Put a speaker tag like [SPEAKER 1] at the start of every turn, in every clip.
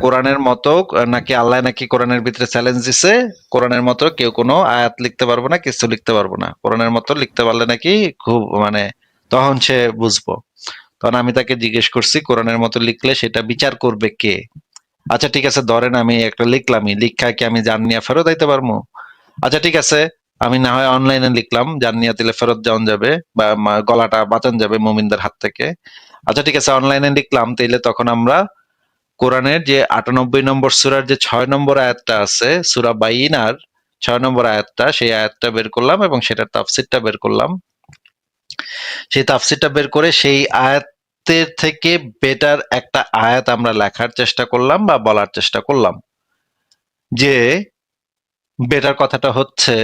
[SPEAKER 1] কোরআনের মতো নাকি আল্লাহ নাকি কোরআনের ভিতরে চ্যালেঞ্জ দিছে, কোরআনের মতো কেউ কোনো আয়াত লিখতে পারবো না, কিছু লিখতে পারবো না, কোরআনের মতো লিখতে পারলে নাকি খুব মানে তখন সে বুঝবো। তখন আমি তাকে জিজ্ঞেস করছি কোরআনের মতো লিখলে সেটা বিচার করবে কে? আচ্ছা ঠিক আছে, ধরেন আমি একটা লিখলামই, লিখা কি আমি জান নিয়ে ফেরত আইতে পারবো? আচ্ছা ঠিক আছে, আমি না হয় অনলাইনে লিখলাম, জান নিয়ে দিলে ফেরত যাওয়া যাবে বা গলাটা বাঁচান যাবে মুমিনদের হাত থেকে। আচ্ছা ঠিক আছে, অনলাইনে লিখলাম, তাইলে তখন আমরা কোরআনের যে ৯৮ নম্বর সূরার যে ৬ নম্বর আয়াতটা আছে, সূরা বাইনার ৬ নম্বর আয়াতটা, সেই আয়াতটা বের করলাম এবং সেটার তাফসিরটা বের করলাম। সেই তাফসিরটা বের করে সেই আয়াতের থেকে বেটার একটা আয়াত আমরা লেখার চেষ্টা করলাম বা বলার চেষ্টা করলাম। যে বেটার কথাটা হচ্ছে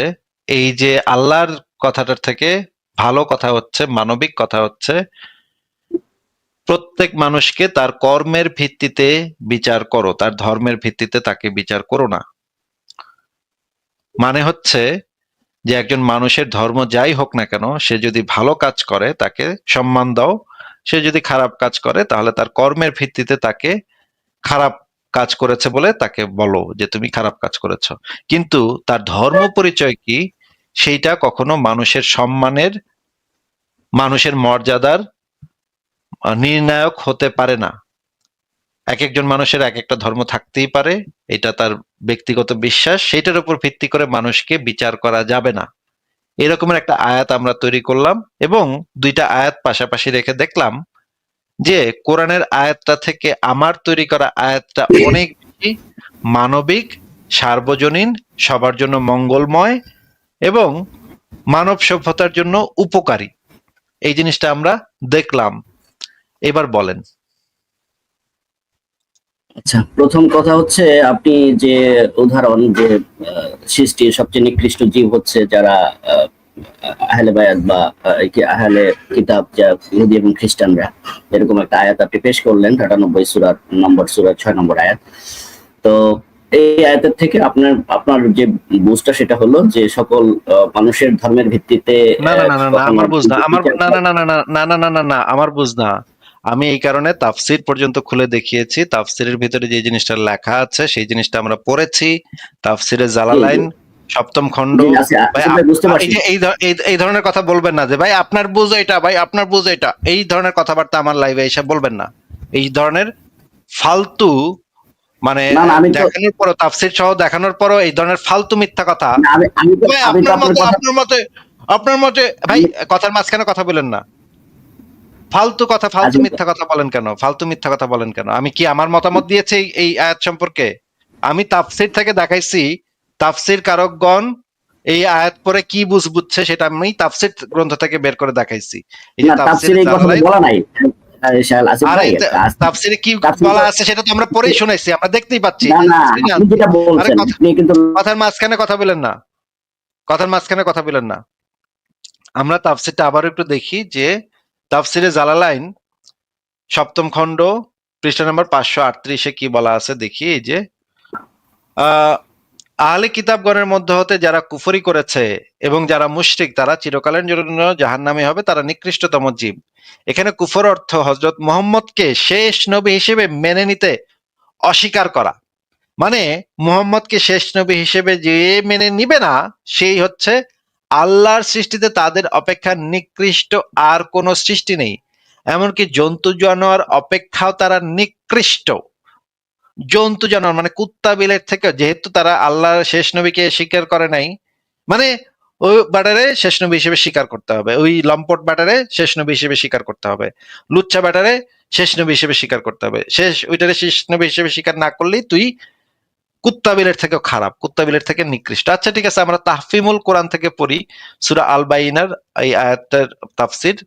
[SPEAKER 1] এই যে আল্লাহর কথাটার থেকে ভালো কথা হচ্ছে, মানবিক কথা হচ্ছে, প্রত্যেক মানুষকে তার কর্মের ভিত্তিতে বিচার করো, তার ধর্মের ভিত্তিতে তাকে বিচার করো না। মানে হচ্ছে যে একজন মানুষের ধর্ম যাই হোক না কেন, সে যদি ভালো কাজ করে তাকে সম্মান দাও, সে যদি খারাপ কাজ করে তাহলে তার কর্মের ভিত্তিতে তাকে খারাপ কাজ করেছে বলে তাকে বলো যে তুমি খারাপ কাজ করেছো। কিন্তু তার ধর্ম পরিচয় কি সেইটা কখনো মানুষের সম্মানের, মানুষের মর্যাদার নির্ণায়ক হতে পারে না। এক একজন মানুষের এক একটা ধর্ম থাকতেই পারে, এটা তার ব্যক্তিগত বিশ্বাস, সেটার উপর ভিত্তি করে মানুষকে বিচার করা যাবে না। এরকমের একটা আয়াত আমরা তৈরি করলাম এবং দুইটা আয়াত পাশাপাশি রেখে দেখলাম যে কোরআনের আয়াতটা থেকে আমার তৈরি করা আয়াতটা অনেক বেশি মানবিক, সার্বজনীন, সবার জন্য মঙ্গলময় এবং মানব সভ্যতার জন্য উপকারী। এই জিনিসটা আমরা দেখলাম। এবার বলেন।
[SPEAKER 2] আচ্ছা, প্রথম কথা হচ্ছে আপনি যে উদাহরণ যে সৃষ্টির সবচেয়ে নিকৃষ্ট জীব হচ্ছে যারা আহলে বায়াত বা কি আহলে কিতাব, যা ইহুদি এবং খ্রিস্টানরা, এরকম একটা আয়াত আপনি পেশ করলেন ৯৮ সূরার ৬ নম্বর আয়াত। তো এই আয়াতের থেকে আপনার আপনার যে বুঝটা সেটা হলো যে সকল মানুষের ধর্মের ভিত্তিতে
[SPEAKER 1] না না না না না,
[SPEAKER 2] কখনো
[SPEAKER 1] আমার বুঝ না, আমার
[SPEAKER 2] বিচার
[SPEAKER 1] না না না না না না না না না না, আমার বুঝ না। আমি এই কারণে তাফসির পর্যন্ত খুলে দেখিয়েছি, তাফসিরের ভিতরে যে জিনিসটা লেখা আছে সেই জিনিসটা আমরা পড়েছি। তাফসিরে
[SPEAKER 2] জি
[SPEAKER 1] জালালাইন ৭ম খণ্ড।
[SPEAKER 2] জি আচ্ছা
[SPEAKER 1] ভাই
[SPEAKER 2] আচ্ছা ভাই, বুঝতে
[SPEAKER 1] এই
[SPEAKER 2] পারছি।
[SPEAKER 1] যে এই ধরনের কথা বলবেন না যে ভাই আপনার বুঝ এটা, ভাই আপনার বুঝ এটা, এই ধরনের কথাবার্তা আমার লাইভে এসে বলবেন না। এই ধরনের ফালতু মানে
[SPEAKER 2] না না, আমি তো
[SPEAKER 1] দেখানোর পরও, তাফসির সহ দেখানোর পরও এই ধরনের ফালতু মিথ্যা কথা।
[SPEAKER 2] না,
[SPEAKER 1] ভাই
[SPEAKER 2] আমি তো আপনার কথা
[SPEAKER 1] আপনার মতে ভাই
[SPEAKER 2] আমি
[SPEAKER 1] কথার মাঝখানে কথা বলেন না। ফালতু কথা, ফালতু
[SPEAKER 2] আচ্ছা
[SPEAKER 1] মিথ্যা কথা বলেন কেন? ফালতু মিথ্যা কথা বলেন কেন? আমি কি আমার মতামত দিয়েছি এই আয়াত সম্পর্কে? আমি তাফসীর থেকে দেখাইছি, তাফসীর কারকগণ এই আয়াত পরে কি বুঝছে সেটা আমি তাফসীর গ্রন্থ থেকে বের করে দেখাইছি। এই যে
[SPEAKER 2] না,
[SPEAKER 1] তাফসীর
[SPEAKER 2] তাফসীরে এই কথাটা
[SPEAKER 1] জালালাইন,
[SPEAKER 2] বলা নাই। আসিফ
[SPEAKER 1] আরে
[SPEAKER 2] ভাই,
[SPEAKER 1] তাফসীরে কি
[SPEAKER 2] তাফসীরে
[SPEAKER 1] বলা
[SPEAKER 2] তো
[SPEAKER 1] আছে সেটা তো আমরা পড়েই শুনাইছি, আমরা দেখতেই পাচ্ছি,
[SPEAKER 2] না না,
[SPEAKER 1] স্ক্রিনে
[SPEAKER 2] আপনি
[SPEAKER 1] আছে।
[SPEAKER 2] যেটা
[SPEAKER 1] আরে
[SPEAKER 2] বলছেন
[SPEAKER 1] কথা,
[SPEAKER 2] আপনি কিন্তু
[SPEAKER 1] কথার মাঝখানে কথা বলেন না, কথার মাঝখানে কথা বলেন না। আমরা তাফসীরটা আবার একটু দেখি যে তাফসীরে জালালাইন ৭ম খণ্ড পৃষ্ঠা নম্বর ৫৩৮-এ কি বলা আছে দেখি। এই যে আহলে কিতাবগণের মধ্যে হতে যারা কুফরি করেছে এবং যারা মুশরিক তারা চিরকালের জন্য জাহান্নামী হবে, তারা নিকৃষ্টতম জীব। এখানে কুফর অর্থ হযরত মুহাম্মদকে শেষ নবী হিসেবে মেনে নিতে অস্বীকার করা। মানে মুহাম্মদকে শেষ নবী হিসেবে যে মেনে নিবে না সেই হচ্ছে আল্লাহর সৃষ্টিতে তাদের অপেক্ষা নিকৃষ্ট আর কোন সৃষ্টি নেই। এমনকি জন্তু জানোয়ার অপেক্ষাও তারা নিকৃষ্ট। জন্তু জানোয়ার মানে কুত্তা বিলের থেকে, যেহেতু তারা আল্লাহর শেষ নবীকে স্বীকার করে নাই, মানে ওই ব্যাটারে শেষ নবী হিসেবে স্বীকার করতে হবে, ওই লম্পট ব্যাটারে শেষ নবী হিসেবে স্বীকার করতে হবে, লুচ্চা ব্যাটারে শেষ নবী হিসেবে স্বীকার করতে হবে। শেষ ওইটারে শেষ নবী হিসেবে স্বীকার না করলেই তুই কুত্তা বিলের থেকেও খারাপ, কুত্তা বিলের থেকে নিকৃষ্ট। আচ্ছা ঠিক আছে, আমরা তাহফিমুল কোরআন থেকে পড়ি সূরা আল বাইনার এই আয়াতটার তাফসির।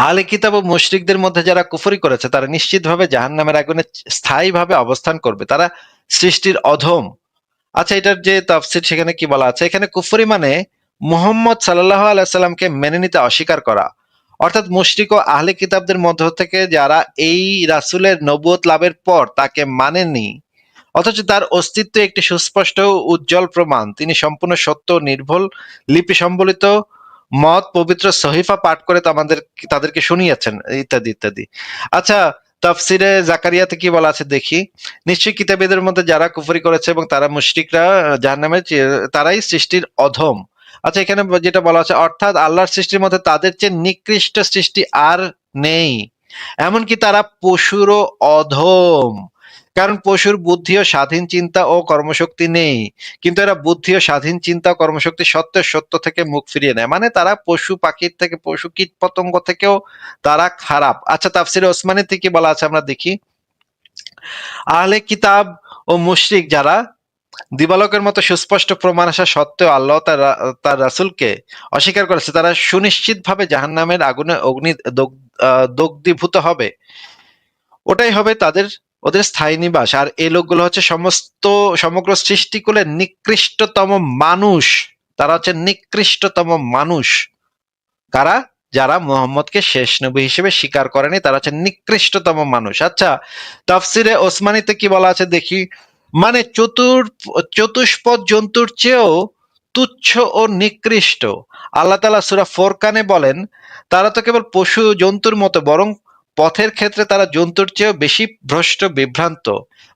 [SPEAKER 1] আহলে কিতাব ও মুশরিকদের মধ্যে যারা কুফরি করেছে তারা নিশ্চিতভাবে জাহান্নামের আগুনে স্থায়ীভাবে অবস্থান করবে, তারা সৃষ্টির অধম। আচ্ছা, এটার যে তাফসির সেখানে কি বলা আছে, এখানে কুফরি মানে মুহাম্মদ সাল্লাল্লাহু আলাইহি সাল্লামকে মেনে নিতে অস্বীকার করা। অর্থাৎ মুশরিক ও আহলে কিতাবদের মধ্য থেকে যারা এই রাসূলের নবুয়ত লাভের পর তাকে মানেনি, অথচ তার অস্তিত্ব একটি সুস্পষ্ট ও উজ্জ্বল প্রমাণ, তিনি সম্পূর্ণ সত্য ও নির্ভুল লিপি সম্বলিত মত পবিত্র সহিফা পাঠ করে তাদেরকে শুনিয়েছেন, ইত্যাদি ইত্যাদি। আচ্ছা, তাফসিরে জাকারিয়াতে কি বলা আছে দেখি। নিশ্চয়ই কিতাবীদের মধ্যে যারা কুফরি করেছে এবং তারা মুশরিকরা জাহান্নামে তারাই সৃষ্টির অধম। আচ্ছা, এখানে যেটা বলা আছে অর্থাৎ আল্লাহর সৃষ্টির মধ্যে তাদের চেয়ে নিকৃষ্ট সৃষ্টি আর নেই, এমনকি তারা পশুরও অধম। কারণ পশুর বুদ্ধি ও স্বাধীন চিন্তা ও কর্মশক্তি নেই, কিন্তু এরা বুদ্ধি ও স্বাধীন চিন্তা ও কর্মশক্তি সত্ত্বেও সত্য থেকে মুখ ফিরিয়ে নেয়। মানে তারা পশু পাখির থেকে, পশু কীট পতঙ্গ থেকেও তারা খারাপ। আচ্ছা, তাফসিরে ওসমানীতে কি বলা আছে আমরা দেখি। আহলে কিতাব ও মুশরিক যারা দিবালোকের মতো সুস্পষ্ট প্রমাণ আসা সত্ত্বেও আল্লাহ তার রাসূলকে অস্বীকার করেছে, তারা সুনিশ্চিতভাবে জাহান্নামের আগুনে দগ্ধীভূত হবে। ওটাই হবে ওদের স্থায়ী নিবাস। আর এই লোকগুলো হচ্ছে সমগ্র সৃষ্টিকুলের নিকৃষ্টতম মানুষ। তারা হচ্ছে নিকৃষ্টতম মানুষ। কারা? যারা মুহাম্মদকে শেষ নবী হিসেবে স্বীকার করেনি, তারা হচ্ছে নিকৃষ্টতম মানুষ। আচ্ছা, তাফসিরে ওসমানীতে কি বলা আছে দেখি। মানে চতুষ্পদ জন্তুর চেয়েও তুচ্ছ ও নিকৃষ্ট। আল্লাহ তাআলা সূরা ফুরকানে বলেন, তারা তো কেবল পশু জন্তুর মতো, বরং পথের ক্ষেত্রে তারা জন্তুর চেয়েও বেশি ভ্রষ্ট বিভ্রান্ত।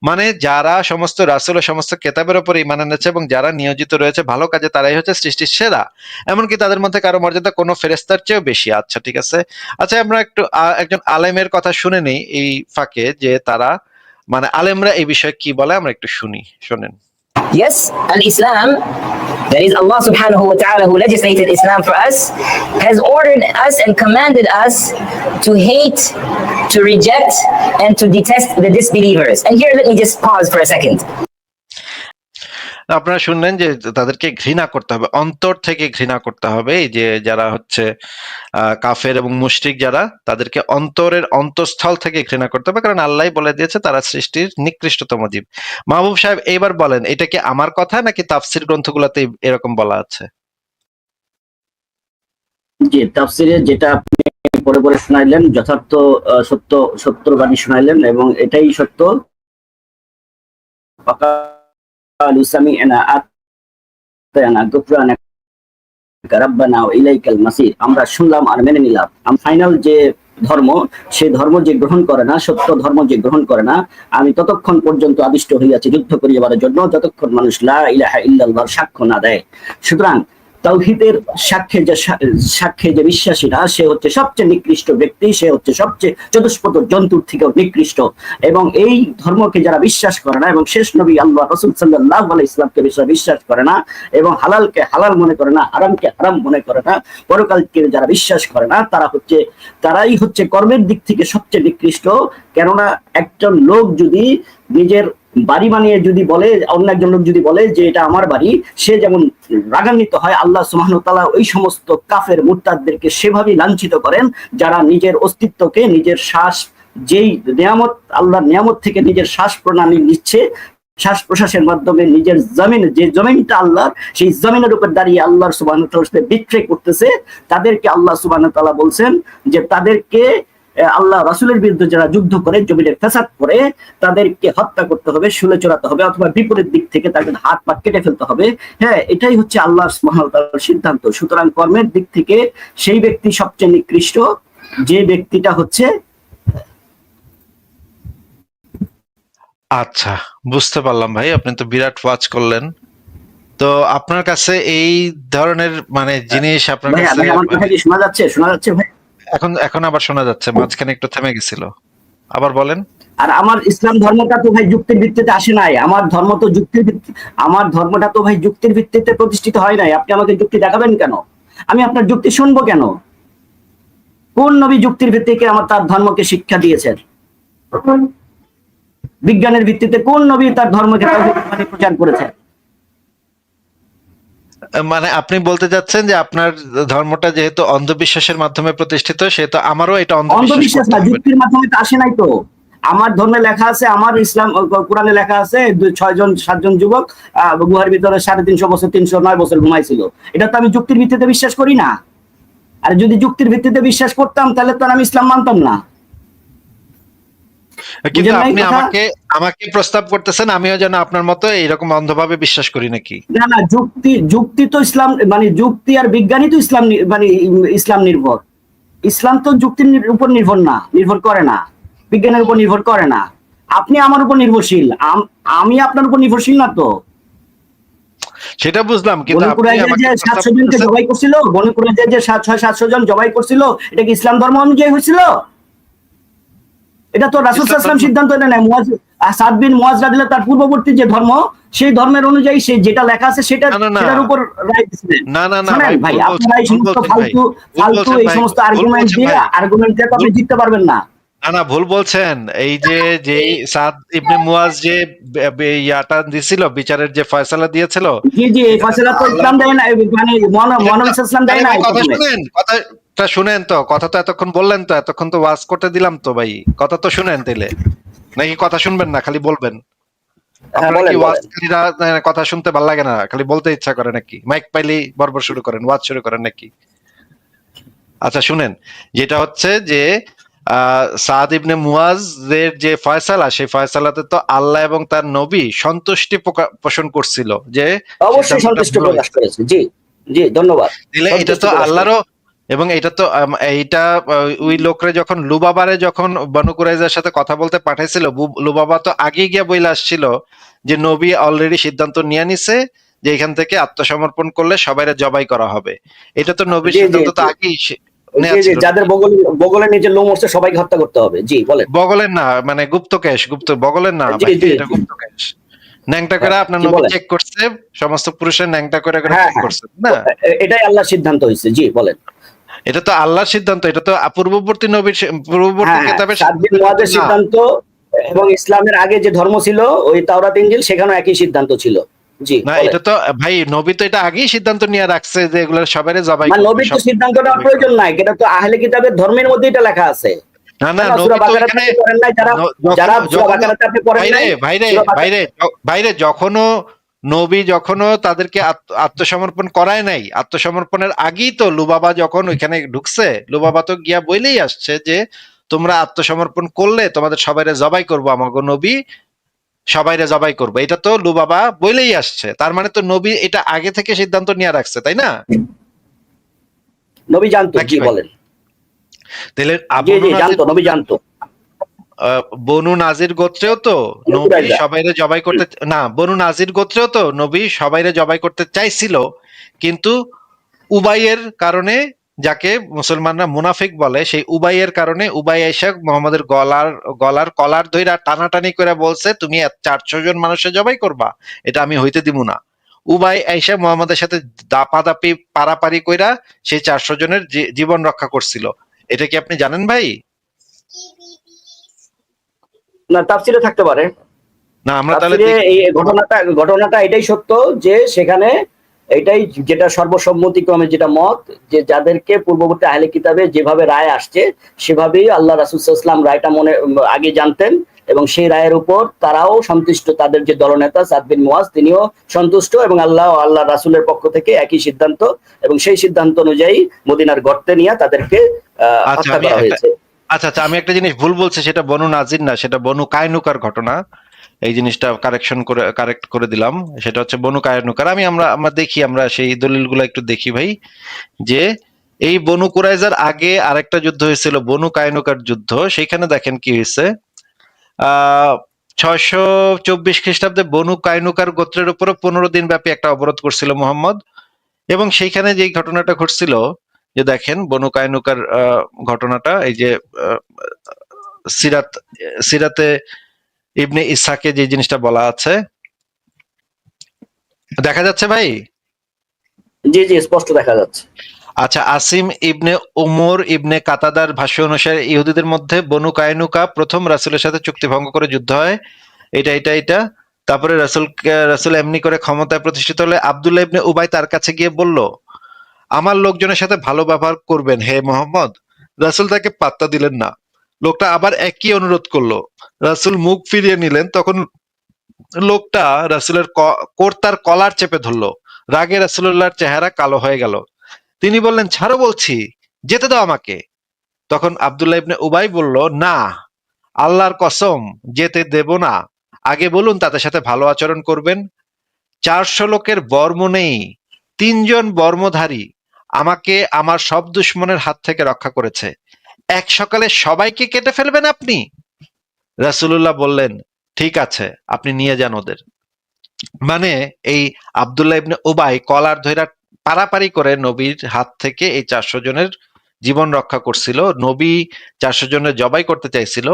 [SPEAKER 1] মানে যারা সমস্ত রাসূল ও সমস্ত কেতাবের উপর ঈমান এনেছে এবং যারা নিয়োজিত রয়েছে ভালো কাজে, তারাই হচ্ছে সৃষ্টির সেরা, এমনকি তাদের মধ্যে কারো মর্যাদা কোনো ফেরেশতার চেয়েও বেশি। আচ্ছা, ঠিক আছে। আচ্ছা, আমরা একটু একজন আলেমের কথা শুনে নেই এই ফাঁকে, যে তারা মানে আলেমরা এই বিষয়ে কি বলে, আমরা একটু শোনেন।
[SPEAKER 3] Yes, Al-Islam, that is Allah subhanahu wa ta'ala who legislated Islam for us, has ordered us and commanded us to hate, to reject, and to detest the disbelievers. And here let me just pause for a second.
[SPEAKER 1] আপনারা শুনলেন যে তাদেরকে ঘৃণা করতে হবে, অন্তর থেকে ঘৃণা করতে হবে। এই যে যারা হচ্ছে কাফের এবং মুশরিক যারা, তাদেরকে অন্তরের অন্তঃস্থল থেকে ঘৃণা করতে হবে, কারণ আল্লাহই বলে দিয়েছে তারা সৃষ্টির নিকৃষ্টতম জীব। মাহবুব সাহেব, এইবার বলেন, এটা কি আমার কথা নাকি তাফসির গ্রন্থগুলোতে এরকম বলা আছে?
[SPEAKER 2] জি, তাফসিরে যেটা আপনি পরে পরে শোনাইলেন যথার্থ সত্যর বাণী শোনাইলেন, এবং এটাই সত্য। আমরা শুনলাম আর মেনে নিলাম। ফাইনাল যে ধর্ম, সে ধর্ম যে গ্রহণ করে না, সত্য ধর্ম যে গ্রহণ করে না, আমি ততক্ষণ পর্যন্ত আদিষ্ট হইয়াছি যুদ্ধ করিবার জন্য, যতক্ষণ মানুষ লা ইলাহা ইল্লাল্লাহর সাক্ষ্য না দেয়। সুতরাং তাওহীদের সাক্ষ্যে যে বিশ্বাসীরা, সে হচ্ছে সবচেয়ে নিকৃষ্ট ব্যক্তি, সে হচ্ছে সবচেয়ে চতুষ্পদ জন্তুর থেকেও নিকৃষ্ট। এবং এই ধর্মকে যারা বিশ্বাস করে না, এবং শেষ নবী আল্লাহ রাসূল সাল্লাল্লাহু আলাইহি ওয়াসাল্লামকে বিশ্বাস করে না, এবং হালালকে হালাল মনে করে না, হারামকে হারাম মনে করে না, পরকালকে যারা বিশ্বাস করে না, তারাই হচ্ছে কর্মের দিক থেকে সবচেয়ে নিকৃষ্ট। কেননা একজন লোক যদি নিজের বাড়ি বানিয়ে যদি বলে, অন্য একজন লোক যদি বলে যে এটা আমার বাড়ি, সে যেমন রাগান্বিত হয়, আল্লাহ সুবহানাহু ওয়া তাআলা ওই সমস্ত কাফের মুরতাদদেরকে সেভাবেই লাঞ্ছিত করেন, যারা নিজের অস্তিত্বকে, নিজের শ্বাস, যেই নিয়ামত, আল্লাহর নিয়ামত থেকে নিজের শ্বাস প্রণালী নিচ্ছে, শ্বাস প্রশ্বাসের মাধ্যমে নিজের জমিন, যে জমিনটা আল্লাহর, সেই জমিনের উপর দাঁড়িয়ে আল্লাহ সুবহানাহু ওয়া তাআলা বিট্রে করতেছে, তাদেরকে আল্লাহ সুবহানাহু ওয়া তাআলা বলছেন যে তাদেরকে আল্লাহ রাসূলের বিরুদ্ধে যারা যুদ্ধ করে, জমিনের ফ্যাসাদ করে, তাদেরকে হত্যা করতে হবে, শুলে চড়াতে হবে, অথবা বিপরীত দিক থেকে তাদের হাত পা কেটে ফেলতে হবে। হ্যাঁ, এটাই হচ্ছে আল্লাহ সুবহানাহু ওয়া তাআলার সিদ্ধান্ত। সুতরাং কর্মের দিক থেকে সেই ব্যক্তি সবচেয়ে নিকৃষ্ট, যে ব্যক্তিটা হচ্ছে।
[SPEAKER 1] আচ্ছা, বুঝতে পারলাম ভাই, আপনি তো বিরাট ওয়াচ করলেন। তো আপনার কাছে এই ধরনের মানে জিনিস আপনার কাছে
[SPEAKER 2] আমার কথা কি শোনা যাচ্ছে ভাই?
[SPEAKER 1] এখন আবার শোনা যাচ্ছে, মাঝখানে একটু থেমে গেছিল, আবার বলেন।
[SPEAKER 2] আর আমার ইসলাম ধর্মটা তো ভাই যুক্তির ভিত্তিতে আসে নাই, আমার ধর্মটা তো ভাই যুক্তির ভিত্তিতে প্রতিষ্ঠিত হয় নাই। আপনি আমাকে যুক্তি দেখাবেন কেন? আমি আপনার যুক্তি শুনবো কেন? কোন নবী যুক্তির ভিত্তিতে তার ধর্মকে শিক্ষা দিয়েছেন? বিজ্ঞানের ভিত্তিতে কোন নবী তার ধর্মকে প্রচার করেছেন?
[SPEAKER 1] মানে আপনি বলতে যাচ্ছেন যে আপনার ধর্মটা যেহেতু অন্ধবিশ্বাসের মাধ্যমে প্রতিষ্ঠিত, সেহেতু আমারও এটা
[SPEAKER 2] অন্ধবিশ্বাস না, যুক্তির মাধ্যমে তো আসে নাই তো। আমার ধর্মে লেখা আছে, আমার ইসলাম কোরআনে লেখা আছে 7জন যুবক গুহার ভিতরে 350 বছর 309 বছর ঘুমাইছিল। এটা তো আমি যুক্তির ভিত্তিতে বিশ্বাস করি না। আর যদি যুক্তির ভিত্তিতে বিশ্বাস করতাম, তাহলে তো আমি ইসলাম মানতাম না।
[SPEAKER 1] কিন্তু আপনি আমাকে প্রস্তাব করতেছেন আমিও যেন আপনার মতো এইরকম অন্ধভাবে বিশ্বাস করি নাকি?
[SPEAKER 2] না না, যুক্তি তো ইসলাম, মানে যুক্তি আর বিজ্ঞানই তো ইসলাম, মানে ইসলাম নির্ভর। ইসলাম তো যুক্তির উপর নির্ভর করে না। বিজ্ঞানের উপর নির্ভর করে না। আপনি আমার উপর নির্ভরশীল, আমি আপনার উপর নির্ভরশীল না তো।
[SPEAKER 1] সেটা বুঝলাম, কিন্তু
[SPEAKER 2] বনু
[SPEAKER 1] আপনি
[SPEAKER 2] কুরাইজা
[SPEAKER 1] আমাকে
[SPEAKER 2] যে
[SPEAKER 1] প্রস্তাব
[SPEAKER 2] 700 জনকে
[SPEAKER 1] করতেছেন।
[SPEAKER 2] জবাই করছিল, বনু কুরাইজা যে 600-700 জন জবাই করছিল, এটা কি ইসলাম ধর্ম অনুযায়ী হয়েছিল? এটা তো রাসূল
[SPEAKER 1] ইসলাম
[SPEAKER 2] সাল্লাল্লাহু আলাইহি
[SPEAKER 1] ধর্ম
[SPEAKER 2] ওয়াসাল্লাম সিদ্ধান্ত নেন নাই। সাদ বিন মুয়াজ রাদিয়াল্লাহু তার পূর্ববর্তী যে ধর্ম, সেই ধর্মের অনুযায়ী সে যেটা লেখা আছে
[SPEAKER 1] না না না
[SPEAKER 2] সেটার উপর রায় দিছিলেন।
[SPEAKER 1] না না না
[SPEAKER 2] শোনেন
[SPEAKER 1] ভাই,
[SPEAKER 2] ভাই,
[SPEAKER 1] ভুল
[SPEAKER 2] আপনারা
[SPEAKER 1] বলছেন,
[SPEAKER 2] এই
[SPEAKER 1] ভুল
[SPEAKER 2] সমস্ত
[SPEAKER 1] বলছেন ভাই, ভুল
[SPEAKER 2] ফালতু
[SPEAKER 1] বলছেন
[SPEAKER 2] এই
[SPEAKER 1] ভাই,
[SPEAKER 2] সমস্ত
[SPEAKER 1] ভুল বলছেন ভাই,
[SPEAKER 2] আর্গুমেন্ট দিয়ে তো আপনি
[SPEAKER 1] ভুল,
[SPEAKER 2] জিততে পারবেন না।
[SPEAKER 1] না না ভুল বলছেন। এই যে যেই সাদ ইবনে মুয়াজ যে ইয়াটা দিছিল, বিচারের যে ফয়সালা দিয়েছিল,
[SPEAKER 2] জি জি, এই
[SPEAKER 1] সেখানে তো
[SPEAKER 2] ফয়সালা তো
[SPEAKER 1] আল্লাহ
[SPEAKER 2] ইসলাম
[SPEAKER 1] এবং
[SPEAKER 2] দেয় না, মানে মহানবী সাল্লাল্লাহু আলাইহি ওয়াসাল্লাম
[SPEAKER 1] আরে
[SPEAKER 2] দেয়
[SPEAKER 1] ভাই
[SPEAKER 2] নাই
[SPEAKER 1] কথা
[SPEAKER 2] প্রথমে।
[SPEAKER 1] শুনেন, কথাটা শুনেন তো, কথা তো এতক্ষণ বললেন তো, এতক্ষণ তো ওয়াজ করতে দিলাম তো ভাই, কথা তো শুনেন তাইলে, নাকি কথা শুনবেন না খালি বলবেন?
[SPEAKER 2] হ্যাঁ,
[SPEAKER 1] আপনারা কি
[SPEAKER 2] বলেন বলেন।
[SPEAKER 1] ওয়াজকারীরা কথা শুনতে ভাল লাগে না, খালি বলতে ইচ্ছা করে নাকি? মাইক পাইলেই বরবর শুরু করেন, ওয়াজ শুরু করেন নাকি? আচ্ছা শুনেন, যেটা হচ্ছে যে সাদ ইবনে মুয়াজের যে ফয়সালা, সেই ফয়সালাতে তো আল্লাহ এবং তার নবী সন্তুষ্টি পোষণ করছিল যে
[SPEAKER 2] অবশ্যই
[SPEAKER 1] সিদ্ধান্তটা
[SPEAKER 2] সন্তুষ্ট
[SPEAKER 1] ভালো
[SPEAKER 2] প্রকাশ
[SPEAKER 1] হয়েছে।
[SPEAKER 2] করেছে। জি জি, ধন্যবাদ।
[SPEAKER 1] দিলে এটা
[SPEAKER 2] সন্তুষ্টি
[SPEAKER 1] তো
[SPEAKER 2] প্রকাশ
[SPEAKER 1] আল্লাহরও,
[SPEAKER 2] করেছে।
[SPEAKER 1] এবং এটা তো এইটা ওই লোকরে যখন লুবাবারে যখন বনু কুরাইজার সাথে কথা বলতে পাঠাইছিল, লুবাবা তো আগে গিয়া বইলা আসছিল যে নবী অলরেডি সিদ্ধান্ত নিয়ে নিছে যে এখান থেকে আত্মসমর্পণ করলে সবাইরে জবাই করা হবে। এটা তো নবীর
[SPEAKER 2] জি জি
[SPEAKER 1] সিদ্ধান্ত তো
[SPEAKER 2] জি
[SPEAKER 1] আগেই
[SPEAKER 2] জি
[SPEAKER 1] নেওয়া
[SPEAKER 2] জি,
[SPEAKER 1] ছিল
[SPEAKER 2] যাদের
[SPEAKER 1] নাকি?
[SPEAKER 2] বগলের নিচে লোম উঠছে সবাইকে হত্যা করতে হবে। জি বলেন।
[SPEAKER 1] বগলের না, মানে গুপ্তকেশ, বগলের না
[SPEAKER 2] জি
[SPEAKER 1] ভাই,
[SPEAKER 2] জি
[SPEAKER 1] এটা
[SPEAKER 2] জি,
[SPEAKER 1] গুপ্তকেশ। ন্যাংটা করে
[SPEAKER 2] হ্যাঁ,
[SPEAKER 1] আপনার
[SPEAKER 2] জি
[SPEAKER 1] নবী
[SPEAKER 2] বলেন।
[SPEAKER 1] চেক করছে, সমস্ত পুরুষের ন্যাংটা করে করে
[SPEAKER 2] হ্যাঁ
[SPEAKER 1] চেক
[SPEAKER 2] হ্যাঁ,
[SPEAKER 1] করছে না?
[SPEAKER 2] এটাই আল্লাহর সিদ্ধান্ত হয়েছে। জি বলেন।
[SPEAKER 1] এটা তো আল্লাহর সিদ্ধান্ত, এটা তো পূর্ববর্তী নবীর পূর্ববর্তী
[SPEAKER 2] হ্যাঁ হ্যাঁ,
[SPEAKER 1] কেতাবের
[SPEAKER 2] সাদ
[SPEAKER 1] সিদ্ধান্ত
[SPEAKER 2] বিন
[SPEAKER 1] কিন্তু
[SPEAKER 2] মুয়াজের
[SPEAKER 1] না।
[SPEAKER 2] সিদ্ধান্ত এবং ইসলামের আগে যে ধর্ম ছিল ওই তাওরাত ইনজিল, সেখানেও একই সিদ্ধান্ত ছিল। জি
[SPEAKER 1] না
[SPEAKER 2] বলেন।
[SPEAKER 1] এটা তো ভাই, নবী তো এটা আগেই সিদ্ধান্ত নিয়ে রাখছে যে এগুলো সবাইরে জবাই
[SPEAKER 2] মানে
[SPEAKER 1] করবে,
[SPEAKER 2] নবীর তো
[SPEAKER 1] সব
[SPEAKER 2] সিদ্ধান্ত নেওয়ার
[SPEAKER 1] জবাই
[SPEAKER 2] প্রয়োজন
[SPEAKER 1] করবে।
[SPEAKER 2] নাই, এটা তো আহলে কিতাবের ধর্মের মধ্যে এটা লেখা আছে।
[SPEAKER 1] না না,
[SPEAKER 2] কেন সূরা
[SPEAKER 1] নবী তো
[SPEAKER 2] বাকারাতে
[SPEAKER 1] এখানে
[SPEAKER 2] আপনি পড়েন নাই? যারা
[SPEAKER 1] যখন
[SPEAKER 2] যারা সূরা
[SPEAKER 1] যখন
[SPEAKER 2] বাকারাতে আপনি পড়েন
[SPEAKER 1] ভাইরে
[SPEAKER 2] নাই?
[SPEAKER 1] ভাইরে
[SPEAKER 2] সূরা বাকারা,
[SPEAKER 1] ভাইরে ভাইরে যখনও নবী যখনও তাদেরকে আত্মসমর্পণ করায় নাই, আত্মসমর্পণের আগেই তো লুবাবা যখন ওইখানে ঢুকছে, লুবাবা তো গিয়া বইলেই আসছে যে তোমরা আত্মসমর্পণ করলে তোমাদের সবাইরে জবাই করবো, আমাগো নবী সবাইরে জবাই করবো, এটা তো লুবাবা বইলেই আসছে। তার মানে তো নবী এটা আগে থেকে সিদ্ধান্ত নিয়ে রাখছে, তাই না?
[SPEAKER 2] নবী জানতো।
[SPEAKER 1] নাকি
[SPEAKER 2] জি
[SPEAKER 1] ভাই?
[SPEAKER 2] বলেন।
[SPEAKER 1] তাহলে
[SPEAKER 2] জি
[SPEAKER 1] বনু
[SPEAKER 2] জি,
[SPEAKER 1] নাজির
[SPEAKER 2] জানতো, নবী জানতো।
[SPEAKER 1] বনু নাজির গোত্রেও তো
[SPEAKER 2] বনু
[SPEAKER 1] নবী
[SPEAKER 2] কুরাইজা।
[SPEAKER 1] সবাইরে জবাই করতে, না বনু নাজির গোত্রেও তো নবী সবাইরে জবাই করতে চাইছিল, কিন্তু উবাইয়ের কারণে, যাকে মুসলমানরা মুনাফিক বলে, সেই উবাইয়ের কারণে উবাই আইসা মোহাম্মদের গলার কলার ধইরা টানাটানি করে বলছে তুমি 400 জন মানুষের জবাই করবা, এটা আমি হইতে দিব না। উবাই আইসা মোহাম্মদের সাথে দাপাদাপি পারাপারি কইরা সেই 400 জনের জীবন রক্ষা করছিল। এটা কি আপনি জানেন ভাই?
[SPEAKER 2] না, তাফসীরে থাকতে পারে।
[SPEAKER 1] না আমরা তাহলে
[SPEAKER 2] তাফসীরে
[SPEAKER 1] দেখি।
[SPEAKER 2] এই ঘটনাটা এটাই সত্য যে সেখানে এটাই যেটা সর্বসম্মতিক্রমে যেটা মত, যে যাদেরকে পূর্ববর্তী আহলে কিতাবে যেভাবে রায় আসছে সেভাবেই আল্লাহ রাসূল সাল্লাল্লাহু আলাইহি ওয়াসাল্লাম রায়টা আগে জানতেন, এবং সেই রায়ের উপর তারাও সন্তুষ্ট। তাদের যে দলনেতা সাদ বিন মুয়াজ তিনিও সন্তুষ্ট, এবং আল্লাহ রাসূলের পক্ষ থেকে একই সিদ্ধান্ত, এবং সেই সিদ্ধান্ত অনুযায়ী মদিনার গর্তে নিয়ে তাদেরকে
[SPEAKER 1] আচ্ছা
[SPEAKER 2] হত্যা
[SPEAKER 1] আমি
[SPEAKER 2] করা
[SPEAKER 1] একটা,
[SPEAKER 2] হয়েছে।
[SPEAKER 1] আচ্ছা আচ্ছা আমি একটা জিনিস ভুল বলছি, সেটা বনু নাজির না, সেটা বনু কায়নুকার ঘটনা। এই জিনিসটা কারেক্ট করে দিলাম। সেটা হচ্ছে বনু কায়নুকার। আমরা দেখি, আমরা সেই দলিলগুলো একটু দেখি ভাই, যে এই বনু কুরাইজার আগে আরেকটা যুদ্ধ হয়েছিল, বনু কায়নুকার যুদ্ধ। সেখানে দেখেন কি হয়েছে। আহ 624 খ্রিস্টাব্দে বনু কায়নুকার গোত্রের উপরে 15 দিন ব্যাপী একটা অবরোধ করছিল মুহাম্মদ, এবং সেইখানে যে ঘটনাটা ঘটছিল, যে দেখেন বনু কায়নুকার ঘটনাটা, এই যে আহ, সিরাত সিরাতে ইবনে ইসহাকে যে জিনিসটা বলা আছে, দেখা যাচ্ছে ভাই?
[SPEAKER 2] জি জি, স্পষ্ট দেখা যাচ্ছে।
[SPEAKER 1] আচ্ছা, আসিম ইবনে উমর ইবনে কাতাদার ভাষ্য অনুসারে ইহুদিদের মধ্যে বনু কায়নুকা প্রথম রাসূলের সাথে চুক্তি ভঙ্গ করে যুদ্ধ হয়। এটা তারপরে রাসূল এমনি করে ক্ষমতায় প্রতিষ্ঠিত হলে আব্দুল্লাহ ইবনে উবাই তার কাছে গিয়ে বলল, আমার লোকজনের সাথে ভালো ব্যবহার করবেন হে মোহাম্মদ। রাসূল তাকে পাত্তা দিলেন না। লোকটা আবার একই অনুরোধ করলো। রাসূল মুখ ফিরিয়ে নিলেন। তখন লোকটা রাসূলের কুর্তার কলার চেপে ধরলো। রাগে রাসূলুল্লাহর চেহারা কালো হয়ে গেল। তিনি বললেন, ছাড়ো বলছি, যেতে দাও আমাকে। তখন আব্দুল্লাহ ইবনে উবাই বলল, না, আল্লাহর কসম, যেতে দেব না। আগে বলুন তাদের সাথে ভালো আচরণ করবেন। 400 লোকের বর্ম নেই, 3 জন বর্মধারী আমাকে আমার সব দুশমনের হাত থেকে রক্ষা করেছে। এক সকালে সবাইকে কেটে ফেলবেন আপনি? রাসূলুল্লাহ বললেন, ঠিক আছে, আপনি নিয়ে যান ওদের। মানে এই আব্দুল্লাহ ইবনে উবাই কলার ধইরা পারাপারি করে নবীর হাত থেকে এই 400 জনের জীবন রক্ষা করছিল। নবী 400 জনের জবাই করতে চাইছিল,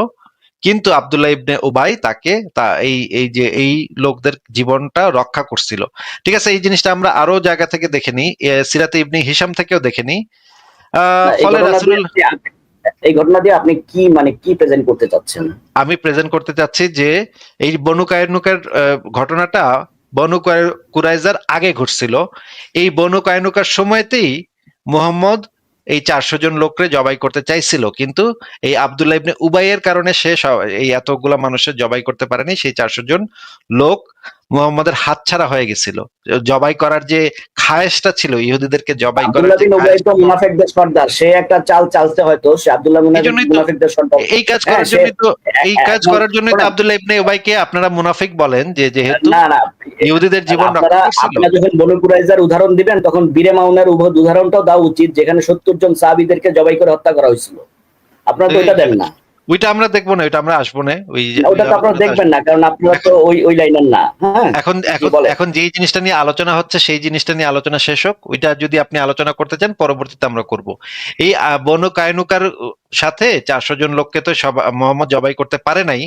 [SPEAKER 1] কিন্তু আব্দুল্লাহ ইবনে উবাই তাকে এই লোকদের জীবনটা রক্ষা করছিল। ঠিক আছে, এই জিনিসটা আমরা আরো জায়গা থেকে দেখে নিই, সিরাতে ইবনে হিশাম থেকেও দেখে নিই।
[SPEAKER 2] না,
[SPEAKER 1] ফলে রাসূলুল্লাহ,
[SPEAKER 2] এই ঘটনা দিয়ে আপনি কি মানে কি প্রেজেন্ট করতে চাচ্ছেন?
[SPEAKER 1] আমি প্রেজেন্ট করতে চাচ্ছি যে এই বনু কায়নুকার ঘটনাটা বনু কুরাইজার আগে ঘটছিল। এই বনু কায়নুকার সময়তেই মুহাম্মদ এই 400 জন লোকরে জবাই করতে চাইছিল, কিন্তু এই আব্দুল্লাহ ইবনে উবাইয়ের কারণে সে এই এতগুলা মানুষের জবাই করতে পারেনি। সেই 400 জন লোক মুহাম্মদের হাতছাড়া হয়ে গেছিল। জবাই করার যে খায়েশটা ছিল, ইহুদিদেরকে জবাই করার
[SPEAKER 2] আব্দুল্লাহ
[SPEAKER 1] যে
[SPEAKER 2] বিন উবাই
[SPEAKER 1] খায়েশটা,
[SPEAKER 2] তো মুনাফিকদের সর্দার, সে একটা চাল চালতে হয়তো, সে আব্দুল্লাহ
[SPEAKER 1] এই জন্যই তো
[SPEAKER 2] মুনাফিকদের সর্দার।
[SPEAKER 1] এই কাজ
[SPEAKER 2] হ্যাঁ,
[SPEAKER 1] করার
[SPEAKER 2] সে
[SPEAKER 1] জন্যই তো এই কাজ
[SPEAKER 2] এখন
[SPEAKER 1] করার জন্যই তো
[SPEAKER 2] শোনেন,
[SPEAKER 1] আব্দুল্লাহ ইবনে উবাইকে আপনারা মুনাফিক বলেন, যে যেহেতু
[SPEAKER 2] না না,
[SPEAKER 1] ইহুদিদের জীবন
[SPEAKER 2] আপনারা
[SPEAKER 1] রক্ষা করছিল।
[SPEAKER 2] আপনারা যখন বনু কুরাইজার উদাহরণ দিবেন তখন বীরে মাউনার উদাহরণটাও দেওয়া উচিত, যেখানে 70 জন সাহাবীদেরকে জবাই করে হত্যা করা হয়েছিল। আপনারা তো ওইটা দেন না।
[SPEAKER 1] ওইটা আমরা দেখবো না, ওইটা আমরা আসবো না, ওই
[SPEAKER 2] ওটা তো আপনারা দেখবেন না, কারণ আপনারা তো ওই লাইনের না। হ্যাঁ,
[SPEAKER 1] এখন
[SPEAKER 2] কি
[SPEAKER 1] এখন
[SPEAKER 2] বলেন?
[SPEAKER 1] এখন যেই জিনিসটা নিয়ে আলোচনা হচ্ছে সেই জিনিসটা নিয়ে আলোচনা শেষ হোক। ওইটা যদি আপনি আলোচনা করতে চান পরবর্তীতে আমরা করব। এই বনু কায়নুকার সাথে 400 জন লোককে তো সব মোহাম্মদ জবাই করতে পারে নাই।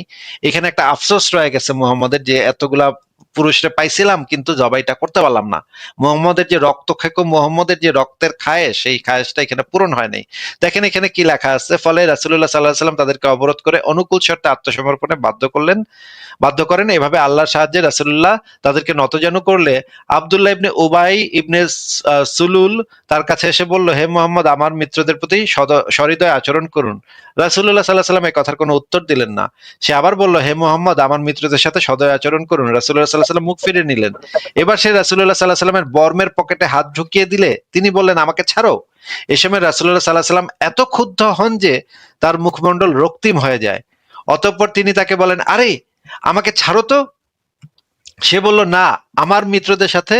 [SPEAKER 1] এখানে একটা আফসোস রয়ে গেছে মুহাম্মদের, যে এতগুলা পুরুষরা পাইছিলাম কিন্তু জবাইটা করতে পারলাম না। মুহাম্মদের যে রক্ত খেকো, মুহাম্মদের যে রক্তের খায়েশ, সেই খায়েশটা এখানে পূরণ হয় নাই। দেখেন এখানে কি লেখা আছে, ফলে রাসূলুল্লাহ সাল্লাল্লাহু আলাইহি সাল্লাম তাদেরকে অবরোধ করে অনুকূল শর্তে আত্মসমর্পণে বাধ্য করেন। এভাবে আল্লাহর সাহায্যে রাসূলুল্লাহ তাদেরকে নতজানু করলে আব্দুল্লাহ ইবনে উবাই ইবনে সুলুল তার কাছে এসে বলল, হে মুহাম্মদ, আমার মিত্রদের প্রতি সহৃদয় আচরণ করুন। রাসূলুল্লাহ সাল্লাল্লাহু আলাইহি সাল্লাম এই কথার কোনো উত্তর দিলেন না। সে আবার বলল, হে মুহাম্মদ, আমার মিত্রদের সাথে সদয় আচরণ করুন। রাসূলুল্লাহ সাল্লাল্লাহু আলাইহি সাল্লাম মুখ ফিরিয়ে নিলেন। এবার সে রাসূলুল্লাহ সাল্লাল্লাহু আলাইহি সাল্লামের বর্মের পকেটে হাত ঢুকিয়ে দিলে তিনি বললেন, আমাকে ছাড়ো। এ সময় রাসূলুল্লাহ সাল্লাল্লাহু আলাইহি সাল্লাম এত ক্ষুব্ধ হন যে তার মুখমণ্ডল রক্তিম হয়ে যায়। অতঃপর তিনি তাকে বলেন, আরে আমাকে ছাড়ো তো। সে বলল, না, আমার মিত্রদের সাথে,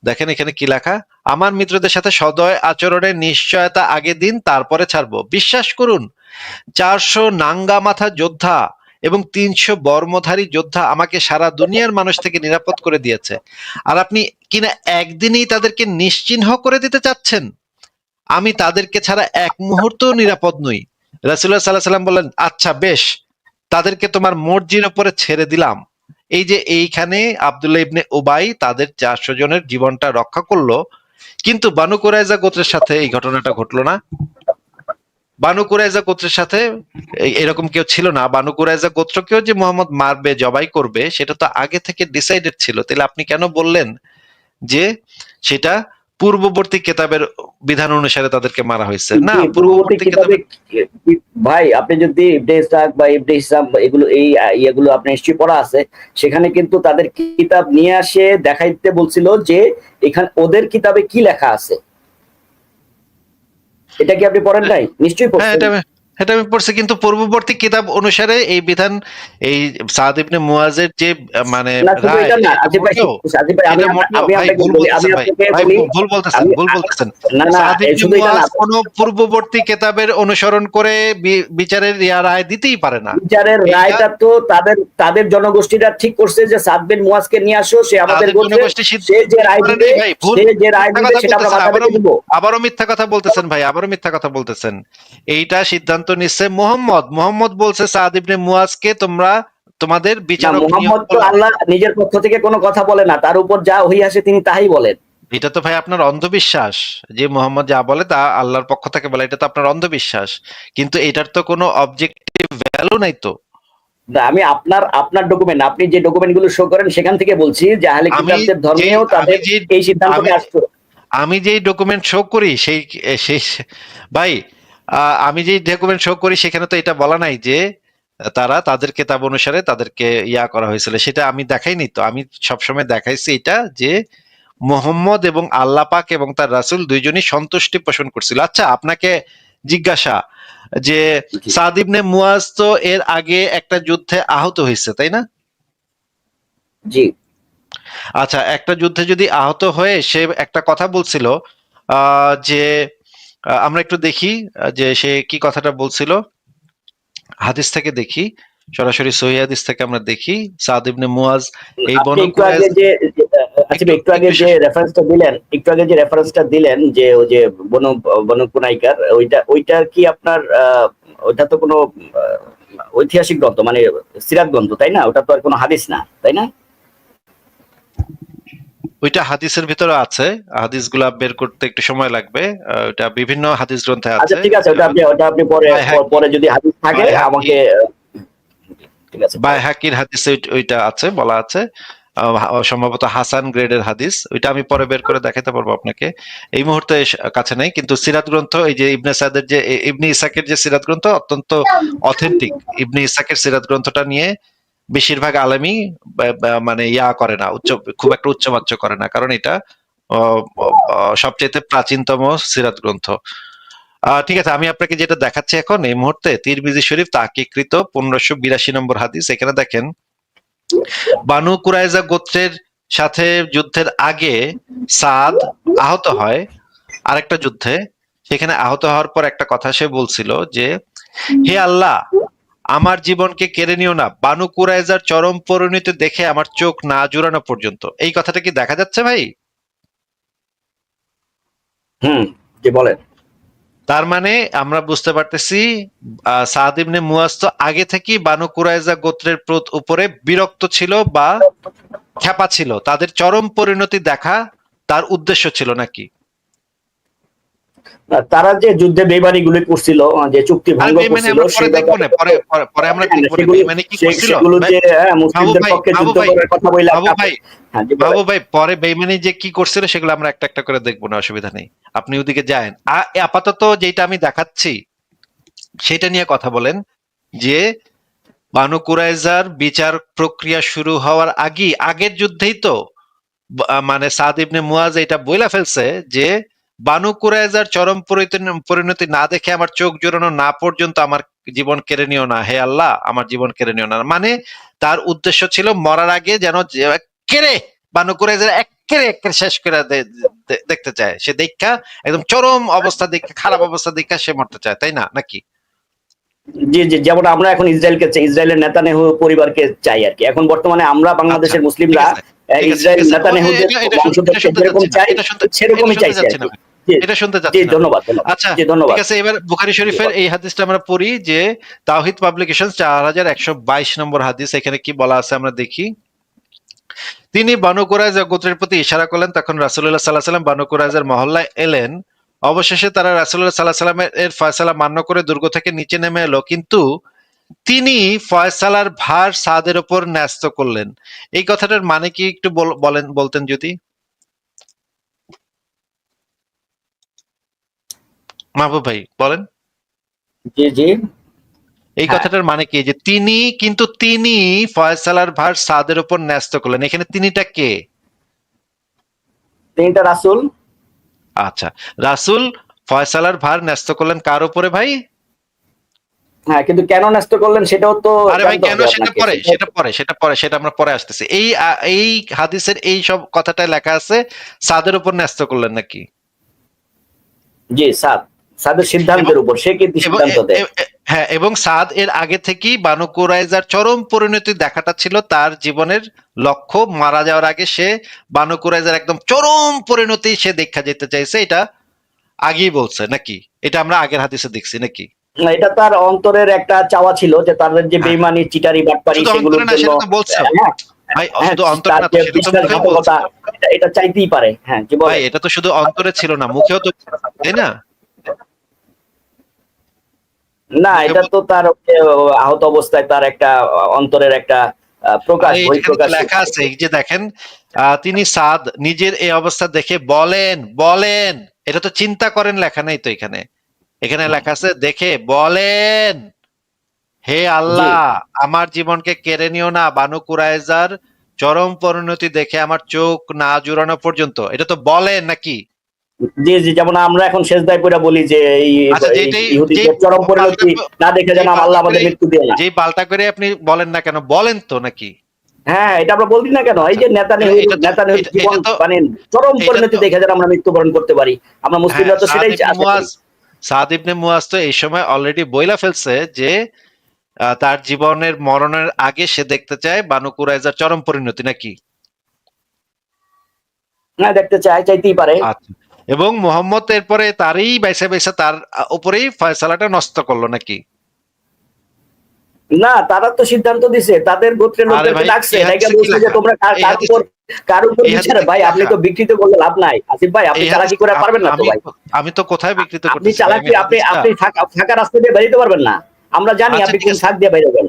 [SPEAKER 1] দেখেন এখানে কি লেখা, আমার মিত্রদের সাথে সদয় আচরণের নিশ্চয়তা আগে দিন, তারপরে ছাড়বো। বিশ্বাস করুন, 400 নাঙ্গা মাথা যোদ্ধা এবং 300 বর্মধারী যোদ্ধা আমাকে সারা দুনিয়ার মানুষ থেকে নিরাপদ করে দিয়েছে, আর আপনি কিনা একদিনেই তাদেরকে নিশ্চিহ্ন করে দিতে চাচ্ছেন। আমি তাদেরকে ছাড়া এক মুহূর্ত নিরাপদ নই। রাসূলুল্লাহ সাল্লাল্লাহু আলাইহি সাল্লাম বললেন, আচ্ছা বেশ, তাদেরকে তোমার মর্জির উপরে ছেড়ে দিলাম। এই যে এইখানে আব্দুল্লাহ ইবনে উবাই তাদের 400 জনের জীবনটা রক্ষা করলো, কিন্তু বানু কুরাইজা গোত্রের সাথে এই ঘটনাটা ঘটলো না। বানু কুরাইজা গোত্রের সাথে এরকম কেউ ছিল না। বানু কুরাইজা গোত্রকেও যে মুহাম্মদ মারবে, জবাই করবে, সেটা তো আগে থেকে ডিসাইডেড ছিল। তাহলে আপনি কেন বললেন যে সেটা পূর্ববর্তী কেতাবের বিধান অনুসারে তাদেরকে মারা হয়েছে? না,
[SPEAKER 2] পূর্ববর্তী
[SPEAKER 1] পূর্ববর্তী
[SPEAKER 2] কিতাবে
[SPEAKER 1] কেতাবের,
[SPEAKER 2] ভাই, আপনি যদি ইবনে ইসহাক বা ইবনে হিশাম বা এগুলো এই ইয়েগুলো আপনি নিশ্চয়ই পড়া আছে, সেখানে কিন্তু তাদের কিতাব নিয়ে আসে দেখাইতে বলছিল যে এখানে ওদের কিতাবে কি লেখা আছে। এটা কি আপনি পড়েন নাই? নিশ্চয়ই
[SPEAKER 1] হ্যাঁ,
[SPEAKER 2] পড়ছেন।
[SPEAKER 1] এটা আমি পড়ছি, কিন্তু পূর্ববর্তী কিতাব অনুসারে এই বিধান, এই সাদ ইবনে মুয়াজের যে মানে
[SPEAKER 2] না, শুধু
[SPEAKER 1] রায়,
[SPEAKER 2] এটা না
[SPEAKER 1] এটা
[SPEAKER 2] আজিব ভাই,
[SPEAKER 1] মোটেও,
[SPEAKER 2] আজিব ভাই,
[SPEAKER 1] এটা মোটেও
[SPEAKER 2] আমি
[SPEAKER 1] ভাই
[SPEAKER 2] আপনাকে
[SPEAKER 1] ভুল
[SPEAKER 2] বলি, আমি
[SPEAKER 1] বলতেছেন, ভাই
[SPEAKER 2] আপনাকে
[SPEAKER 1] ভাই
[SPEAKER 2] বলি,
[SPEAKER 1] ভুল বলতেছেন,
[SPEAKER 2] আমি
[SPEAKER 1] ভুল বলতেছেন।
[SPEAKER 2] না না,
[SPEAKER 1] সাদ ইবনে
[SPEAKER 2] শুধু এটা না,
[SPEAKER 1] মুয়াজ কোন পূর্ববর্তী কেতাবের অনুসরণ করে বিচারের রায় দিতেই পারে না।
[SPEAKER 2] বিচারের
[SPEAKER 1] এইটা
[SPEAKER 2] রায়টা তো তাদের জনগোষ্ঠীরা ঠিক করছে যে সাদ বিন মুয়াজকে নিয়ে আসো, সে আমাদের
[SPEAKER 1] তাদের
[SPEAKER 2] গোত্রের,
[SPEAKER 1] জনগোষ্ঠী
[SPEAKER 2] সে যে রায়
[SPEAKER 1] করে
[SPEAKER 2] দিবে,
[SPEAKER 1] নাই ভাই, ভুল
[SPEAKER 2] সে যে রায়
[SPEAKER 1] মিথ্যা
[SPEAKER 2] দিবে
[SPEAKER 1] কথা
[SPEAKER 2] সেটা আমরা
[SPEAKER 1] বলতেছেন,
[SPEAKER 2] মাথা পেতে দিব।
[SPEAKER 1] আবারও মিথ্যা কথা বলতেছেন ভাই, আবারও মিথ্যা কথা বলতেছেন। এইটা সিদ্ধান্ত নিচ্ছে মুহাম্মদ বলছে সাদ ইবনে মুয়াজকে তোমরা তোমাদের
[SPEAKER 2] না,
[SPEAKER 1] বিচারক নিয়োগ
[SPEAKER 2] মুহাম্মদ তো
[SPEAKER 1] করলাম।
[SPEAKER 2] আল্লাহ নিজের পক্ষ থেকে কোনো কথা বলে না, তার উপর যা ওহী আসে তিনি তাই বলেন।
[SPEAKER 1] এটা তো ভাই আপনার অন্ধবিশ্বাস, যে মুহাম্মদ যা বলে তা আল্লাহর পক্ষ থেকে বলে, এটা তো আপনার অন্ধবিশ্বাস। কিন্তু এটার তো কোনো অবজেক্টিভ ভ্যালু নাই তো।
[SPEAKER 2] না, আমি আপনার ডকুমেন্ট, আপনি যে ডকুমেন্ট গুলো শো করেন সেখান থেকে বলছি যে আহলে
[SPEAKER 1] আমি
[SPEAKER 2] কিতাবদের
[SPEAKER 1] যে
[SPEAKER 2] ধর্মেও
[SPEAKER 1] আমি
[SPEAKER 2] তাদের
[SPEAKER 1] যে
[SPEAKER 2] এই সিদ্ধান্তটা
[SPEAKER 1] আমি
[SPEAKER 2] আসতো।
[SPEAKER 1] আমি যেই ডকুমেন্ট শো করি সেই ভাই, আমি যেই ডকুমেন্ট শো করি সেখানে তো এটা বলা নাই যে তারা তাদের কেতাব অনুসারে তাদেরকে ইয়া করা হয়েছিল। সেটা আমি দেখাইনি তো। আমি সবসময় দেখাইছি এটা যে মুহাম্মদ এবং আল্লাহ পাক এবং তার রাসূল দুইজনই সন্তুষ্টি পোষণ করছিল। আচ্ছা, আপনাকে জিজ্ঞাসা, যে
[SPEAKER 2] জি
[SPEAKER 1] সাদ ইবনে মুয়াজ তো এর আগে একটা যুদ্ধে আহত হয়েছে, তাই না?
[SPEAKER 2] জি
[SPEAKER 1] আচ্ছা, একটা যুদ্ধে যদি আহত হয়ে সে একটা কথা বলছিল, যে আমরা একটু দেখি যে সে কি কথাটা বলছিল, হাদিস থেকে দেখি। সরাসরি সহিহ হাদিস থেকে আমরা দেখি সাদ ইবনে মুয়াজ এই
[SPEAKER 2] আপনি
[SPEAKER 1] বনু
[SPEAKER 2] একটু আগে যে আচ্ছা একটু আগে যে রেফারেন্সটা দিলেন যে ওই যে বনু বনু কুনাইকার ওইটার কি আপনার ওইটা তো কোনো ঐতিহাসিক গ্রন্থ মানে সিরাত গ্রন্থ তাই না? ওটা তো আর কোনো হাদিস না তাই না?
[SPEAKER 1] ওইটা হাদিসের ভিতরে আছে, হাদিসগুলা বের করতে একটু সময় লাগবে। ওটা বিভিন্ন হাদিস গ্রন্থে
[SPEAKER 2] আচ্ছা
[SPEAKER 1] আছে।
[SPEAKER 2] ঠিক আছে, ওটা আপনি পরে যদি হাদিস থাকে আমাকে ঠিক আছে।
[SPEAKER 1] বাইহাকির হাদিসে ওইটা আছে, বলা আছে সম্ভবত হাসান গ্রেডের হাদিস। ওইটা আমি পরে বের করে দেখাতে পারবো আপনাকে, এই মুহূর্তে কাছে নাই। কিন্তু সিরাত গ্রন্থ, এই যে ইবনে সাদের যে ইবনে ইসাকের যে সিরাত গ্রন্থ অত্যন্ত অথেন্টিক। ইবনে ইসাকের সিরাত গ্রন্থটা নিয়ে বেশিরভাগ আলেমী মানে ইয়া করে না, খুব একটা উচ্চবাচ্য করে না, কারণ এটা সবচেয়ে প্রাচীনতম সিরাত গ্রন্থ। ঠিক আছে, আমি আপনাকে যেটা দেখাচ্ছি এখন এই মুহূর্তে তিরমিজি শরীফ তাহকিকৃত 1582 নম্বর হাদিস। এখানে দেখেন, বানু কুরাইজা গোত্রের সাথে যুদ্ধের আগে সাদ আহত হয় আরেকটা যুদ্ধে। সেখানে আহত হওয়ার পর একটা কথা সে বলছিল যে, হে আল্লাহ, আমার জীবনকে কেড়ে নিও না, বানু কুরাইজার চরম পরিণতি দেখে আমার চোখ না জুড়ানো পর্যন্ত। এই কথাটা কি দেখা যাচ্ছে ভাই?
[SPEAKER 2] জি বলেন।
[SPEAKER 1] তার মানে আমরা বুঝতে পারতেছি সাদ ইবনে মুয়াজ তো আগে থেকেই বানু কুরাইজা গোত্রের উপরে বিরক্ত ছিল বা খ্যাপা ছিল, তাদের চরম পরিণতি দেখা তার উদ্দেশ্য ছিল নাকি?
[SPEAKER 2] তারা যে যুদ্ধে বেইমানি গুলি করছিল, যে চুক্তি ভঙ্গ করছিল,
[SPEAKER 1] পরে আমরা দেখব বেঈমানি কি করছিল।
[SPEAKER 2] সেগুলো যে মুসলিমদের পক্ষে যুদ্ধ করার কথা বলে
[SPEAKER 1] বাবু ভাই, পরে বেঈমানি যে কি করছিল সেগুলো আমরা একটা একটা করে দেখবো না, অসুবিধা নেই, আপনি ওদিকে যান। আপাতত যেটা আমি দেখাচ্ছি সেটা নিয়ে কথা বলেন, যে বানু কুরাইজার বিচার প্রক্রিয়া শুরু হওয়ার আগের যুদ্ধেই তো মানে সাদ ইবনে মুয়াজ এটা বইলা ফেলছে যে, বানু কুরাইজার চরম পরিণতি না দেখে আমার চোখ জোড়ানো না পর্যন্ত আমার জীবন কেড়ে নিও না, হে আল্লাহ আমার জীবন কেড়ে নিও না। মানে তার উদ্দেশ্য ছিল মরার আগে যেন কেড়ে বানু কুরাইজার একেবারে শেষ করে দেখতে চায়, সে দেখা একদম চরম অবস্থা দেখে, খারাপ অবস্থা দেখে সে মরতে চায়, তাই না নাকি?
[SPEAKER 2] জি জি, যেমন আমরা এখন ইসরায়েলকে চাই, ইসরায়েলের নেতানিয়াহু পরিবারকে চাই আর কি। এখন বর্তমানে আমরা বাংলাদেশের মুসলিমরা ইসরায়েল নেতানিয়াহুদের বংশধরকে যেরকম চাই সেরকমই চাইছি আর কি।
[SPEAKER 1] এটা শুনতে চাচ্ছি।
[SPEAKER 2] ধন্যবাদ।
[SPEAKER 1] আচ্ছা ঠিক আছে, এবার বুখারী শরীফের এই হাদিসটা আমরা পড়ি, যে তাওহীদ পাবলিকেশন 4122 নম্বর হাদিস। এখানে কি বলা আছে আমরা দেখি। তিনি বানু কুরাইজা গোত্রের প্রতি ইশারা করলেন, তখন রাসূলুল্লাহ সাল্লাল্লাহু আলাইহি ওয়াসাল্লাম বানু কুরাইজার মহল্লায় এলেন। অবশেষে তারা রাসূলুল্লাহ সাল্লাল্লাহু আলাইহি ওয়াসাল্লামের এর ফয়সালা মান্য করে দুর্গ থেকে নিচে নেমে এলো, কিন্তু তিনি ফয়সালার ভার সাদের উপর ন্যস্ত করলেন। এই কথাটার মানে কি একটু বলতেন যদি। মাহবুব ভাই বলেন।
[SPEAKER 2] জি জি,
[SPEAKER 1] এই কথাটার মানে কি, যে তিনি ফয়সালার ভার সাদের উপর ন্যস্ত করলেন, এখানে তিনিটা কে?
[SPEAKER 2] তিনিটা রাসূল।
[SPEAKER 1] আচ্ছা, রাসূল ফয়সালার ভার ন্যস্ত করলেন কার উপরে ভাই?
[SPEAKER 2] হ্যাঁ, কিন্তু কেন ন্যস্ত করলেন সেটাও তো
[SPEAKER 1] আরে ভাই কেন, সেটা আমরা পরে আসতেছি। এই হাদিসের এই সব কথাটায় লেখা আছে সাদের উপর ন্যস্ত করলেন নাকি?
[SPEAKER 2] জি, সাদের সিদ্ধান্তের উপর, সে কিন্তু সিদ্ধান্ত দেয়।
[SPEAKER 1] হ্যাঁ, এবং সাদ এর আগে থেকেই বানু কুরাইজার চরম পরিণতি দেখাটা ছিল তার জীবনের লক্ষ্য। মারা যাওয়ার আগে সে বানু কুরাইজার একদম চরম পরিণতি সে দেখা যেতে চাইছে, এটা আগেই বলছে নাকি? এটা আমরা আগের হাদিসে দেখছি নাকি?
[SPEAKER 2] এটা তার অন্তরের একটা চাওয়া ছিল, যে তাদের যে বেঈমানি, চিটারি, বাটপারি সেগুলোর জন্য
[SPEAKER 1] ভাই শুধু অন্তরে না,
[SPEAKER 2] এটা চাইতেই পারে। হ্যাঁ জি বলেন।
[SPEAKER 1] ভাই এটা তো শুধু অন্তরে ছিল না, মুখেও তো, তাই না?
[SPEAKER 2] না, এটা তো তার আহত অবস্থায় তার একটা অন্তরের একটা প্রকাশ, ওই প্রকাশ
[SPEAKER 1] লেখা আছে। এই যে দেখেন, তিনি সাদ নিজের এই অবস্থা দেখে বলেন, এটা তো চিন্তা করেন লেখা নেই তো এখানে। এখানে লেখা আছে দেখে বলেন, হে আল্লাহ আমার জীবনকে কেড়ে নিও না, বানু কুরাইজার চরম পরিণতি দেখে আমার চোখ না জুড়ানো পর্যন্ত। এটা তো বলেন নাকি?
[SPEAKER 2] জি জি, যেমন আমরা এখন সেজদায় পড়ে বলি যে এই ইহুদিদের চরম পরিণতি না দেখে যেন আল্লাহ আমাদের মৃত্যু দিয়ে না।
[SPEAKER 1] যেই পাল্টা করে আপনি বলেন না কেন, বলেন তো নাকি?
[SPEAKER 2] হ্যাঁ, এটা আমরা বলছি না কেন, এই যে নেতানিয়াহু জীবন মানে চরম পরিণতি দেখে যেন আমরা মৃত্যুবরণ করতে পারি, আমরা মুসলিমরা তো সেটাই আশা করি।
[SPEAKER 1] সাদ ইবনে মুয়াজ তো এই সময় অলরেডি বইলা ফেলছে যে তার জীবনের মরণের আগে সে দেখতে চায় বানু কুরাইজার চরম পরিণতি নাকি?
[SPEAKER 2] না, দেখতে চাইতেই পারে।
[SPEAKER 1] আচ্ছা, এবং মুহাম্মদ এরপরে তারই বাইসা বাইসা তার উপরেই ফয়সালাটা নষ্ট করলো নাকি?
[SPEAKER 2] না, তারা তো সিদ্ধান্ত দিছে, তাদের গোত্রের
[SPEAKER 1] আরে
[SPEAKER 2] লোকদেরকে
[SPEAKER 1] ভাই,
[SPEAKER 2] ডাকছে,
[SPEAKER 1] এই
[SPEAKER 2] ডাইকা
[SPEAKER 1] হাদিসে কি
[SPEAKER 2] বলছে যে
[SPEAKER 1] লেখা?
[SPEAKER 2] তোমরা
[SPEAKER 1] এই
[SPEAKER 2] কার
[SPEAKER 1] হাদিসে
[SPEAKER 2] উপর
[SPEAKER 1] এই
[SPEAKER 2] বিচার।
[SPEAKER 1] হাদিসে
[SPEAKER 2] ভাই,
[SPEAKER 1] কি
[SPEAKER 2] আপনি
[SPEAKER 1] লেখা?
[SPEAKER 2] তো বিকৃত করলে লাভ নাই আসিফ ভাই, আপনি
[SPEAKER 1] এই
[SPEAKER 2] চালাকি
[SPEAKER 1] হাদিস
[SPEAKER 2] করে পারবেন না তো ভাই।
[SPEAKER 1] আমি তো কোথায় বিকৃত
[SPEAKER 2] আপনি
[SPEAKER 1] করতেছি ভাই?
[SPEAKER 2] চালাকি,
[SPEAKER 1] আমি
[SPEAKER 2] আপনি
[SPEAKER 1] হাদিসটা
[SPEAKER 2] আপনি ফাঁকা রাস্তা দিয়ে বেরিয়ে পারবেন না। আমরা জানি
[SPEAKER 1] আচ্ছা
[SPEAKER 2] আপনি
[SPEAKER 1] ঠিক
[SPEAKER 2] কোন
[SPEAKER 1] আছে,
[SPEAKER 2] ফাঁক দিয়ে বেরোবেন।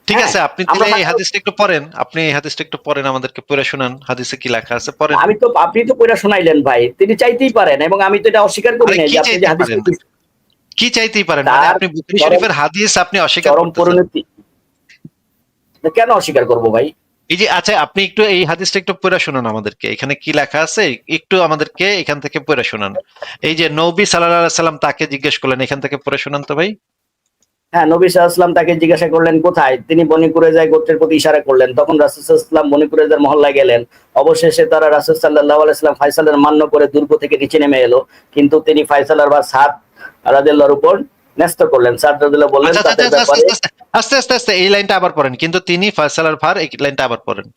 [SPEAKER 1] ঠিক
[SPEAKER 2] হ্যাঁ,
[SPEAKER 1] আছে, আপনি
[SPEAKER 2] আমরা
[SPEAKER 1] তাহলে এই হাদিসটা একটু পড়েন, আপনি এই হাদিসটা একটু পড়েন, আমাদেরকে পড়ে শোনান হাদিসে কি লেখা আছে, পড়েন।
[SPEAKER 2] আপনি তো পয়রা শোনাইলেন ভাই, তিনি চাইতেই পারেন, এবং আমি তো এটা অস্বীকার করি
[SPEAKER 1] আরে
[SPEAKER 2] না
[SPEAKER 1] কি
[SPEAKER 2] যে আপনি যে
[SPEAKER 1] চাইতে
[SPEAKER 2] হাদিস
[SPEAKER 1] পারেন? কি চাইতেই পারেন মানে
[SPEAKER 2] তার
[SPEAKER 1] আপনি বুখারী
[SPEAKER 2] চরম
[SPEAKER 1] শরীফের হাদিস আপনি অস্বীকার
[SPEAKER 2] চরম
[SPEAKER 1] করতেছেন?
[SPEAKER 2] পরিণতি কেন অস্বীকার করবো ভাই?
[SPEAKER 1] এই যে আচ্ছা, আপনি একটু এই হাদিসটা একটু পড়ে শোনান আমাদেরকে, এখানে কি লেখা আছে একটু আমাদেরকে এখান থেকে পড়ে শোনান। এই যে নবী সাল্লাল্লাহু আলাইহি সাল্লাম তাকে জিজ্ঞেস করলেন, এখান থেকে পড়ে শোনান তো ভাই।
[SPEAKER 2] হ্যাঁ, নবী সাল্লাল্লাহু আলাইহি ওয়াসাল্লাম তাকে জিজ্ঞাসা করলেন কোথায়, তিনি বনী কুরাইজা গোত্রের প্রতি ইশারা করলেন। তখন রাসূল সাল্লাল্লাহু আলাইহি ওয়াসাল্লাম বনী কুরাইজার মহল্লায় গেলেন। অবশেষে তারা রাসূল সাল্লাল্লাহু আলাইহি ওয়াসাল্লাম ফায়সালের মান্য করে দুর্গ থেকে নিচে নেমে এলো, কিন্তু তিনি ফায়সালার বা সাদ রাদিয়াল্লাহুর উপর ন্যস্ত করলেন। সাদ রাদিয়াল্লাহু বললেন
[SPEAKER 1] আচ্ছা আচ্ছা
[SPEAKER 2] তাদের
[SPEAKER 1] আচ্ছা, আস্তে
[SPEAKER 2] ব্যাপারে,
[SPEAKER 1] আস্তে আস্তে আস্তে আস্তে এই লাইনটা আবার পড়েন, কিন্তু তিনি ফয়সালার ভার, এই লাইনটা আবার পড়েন।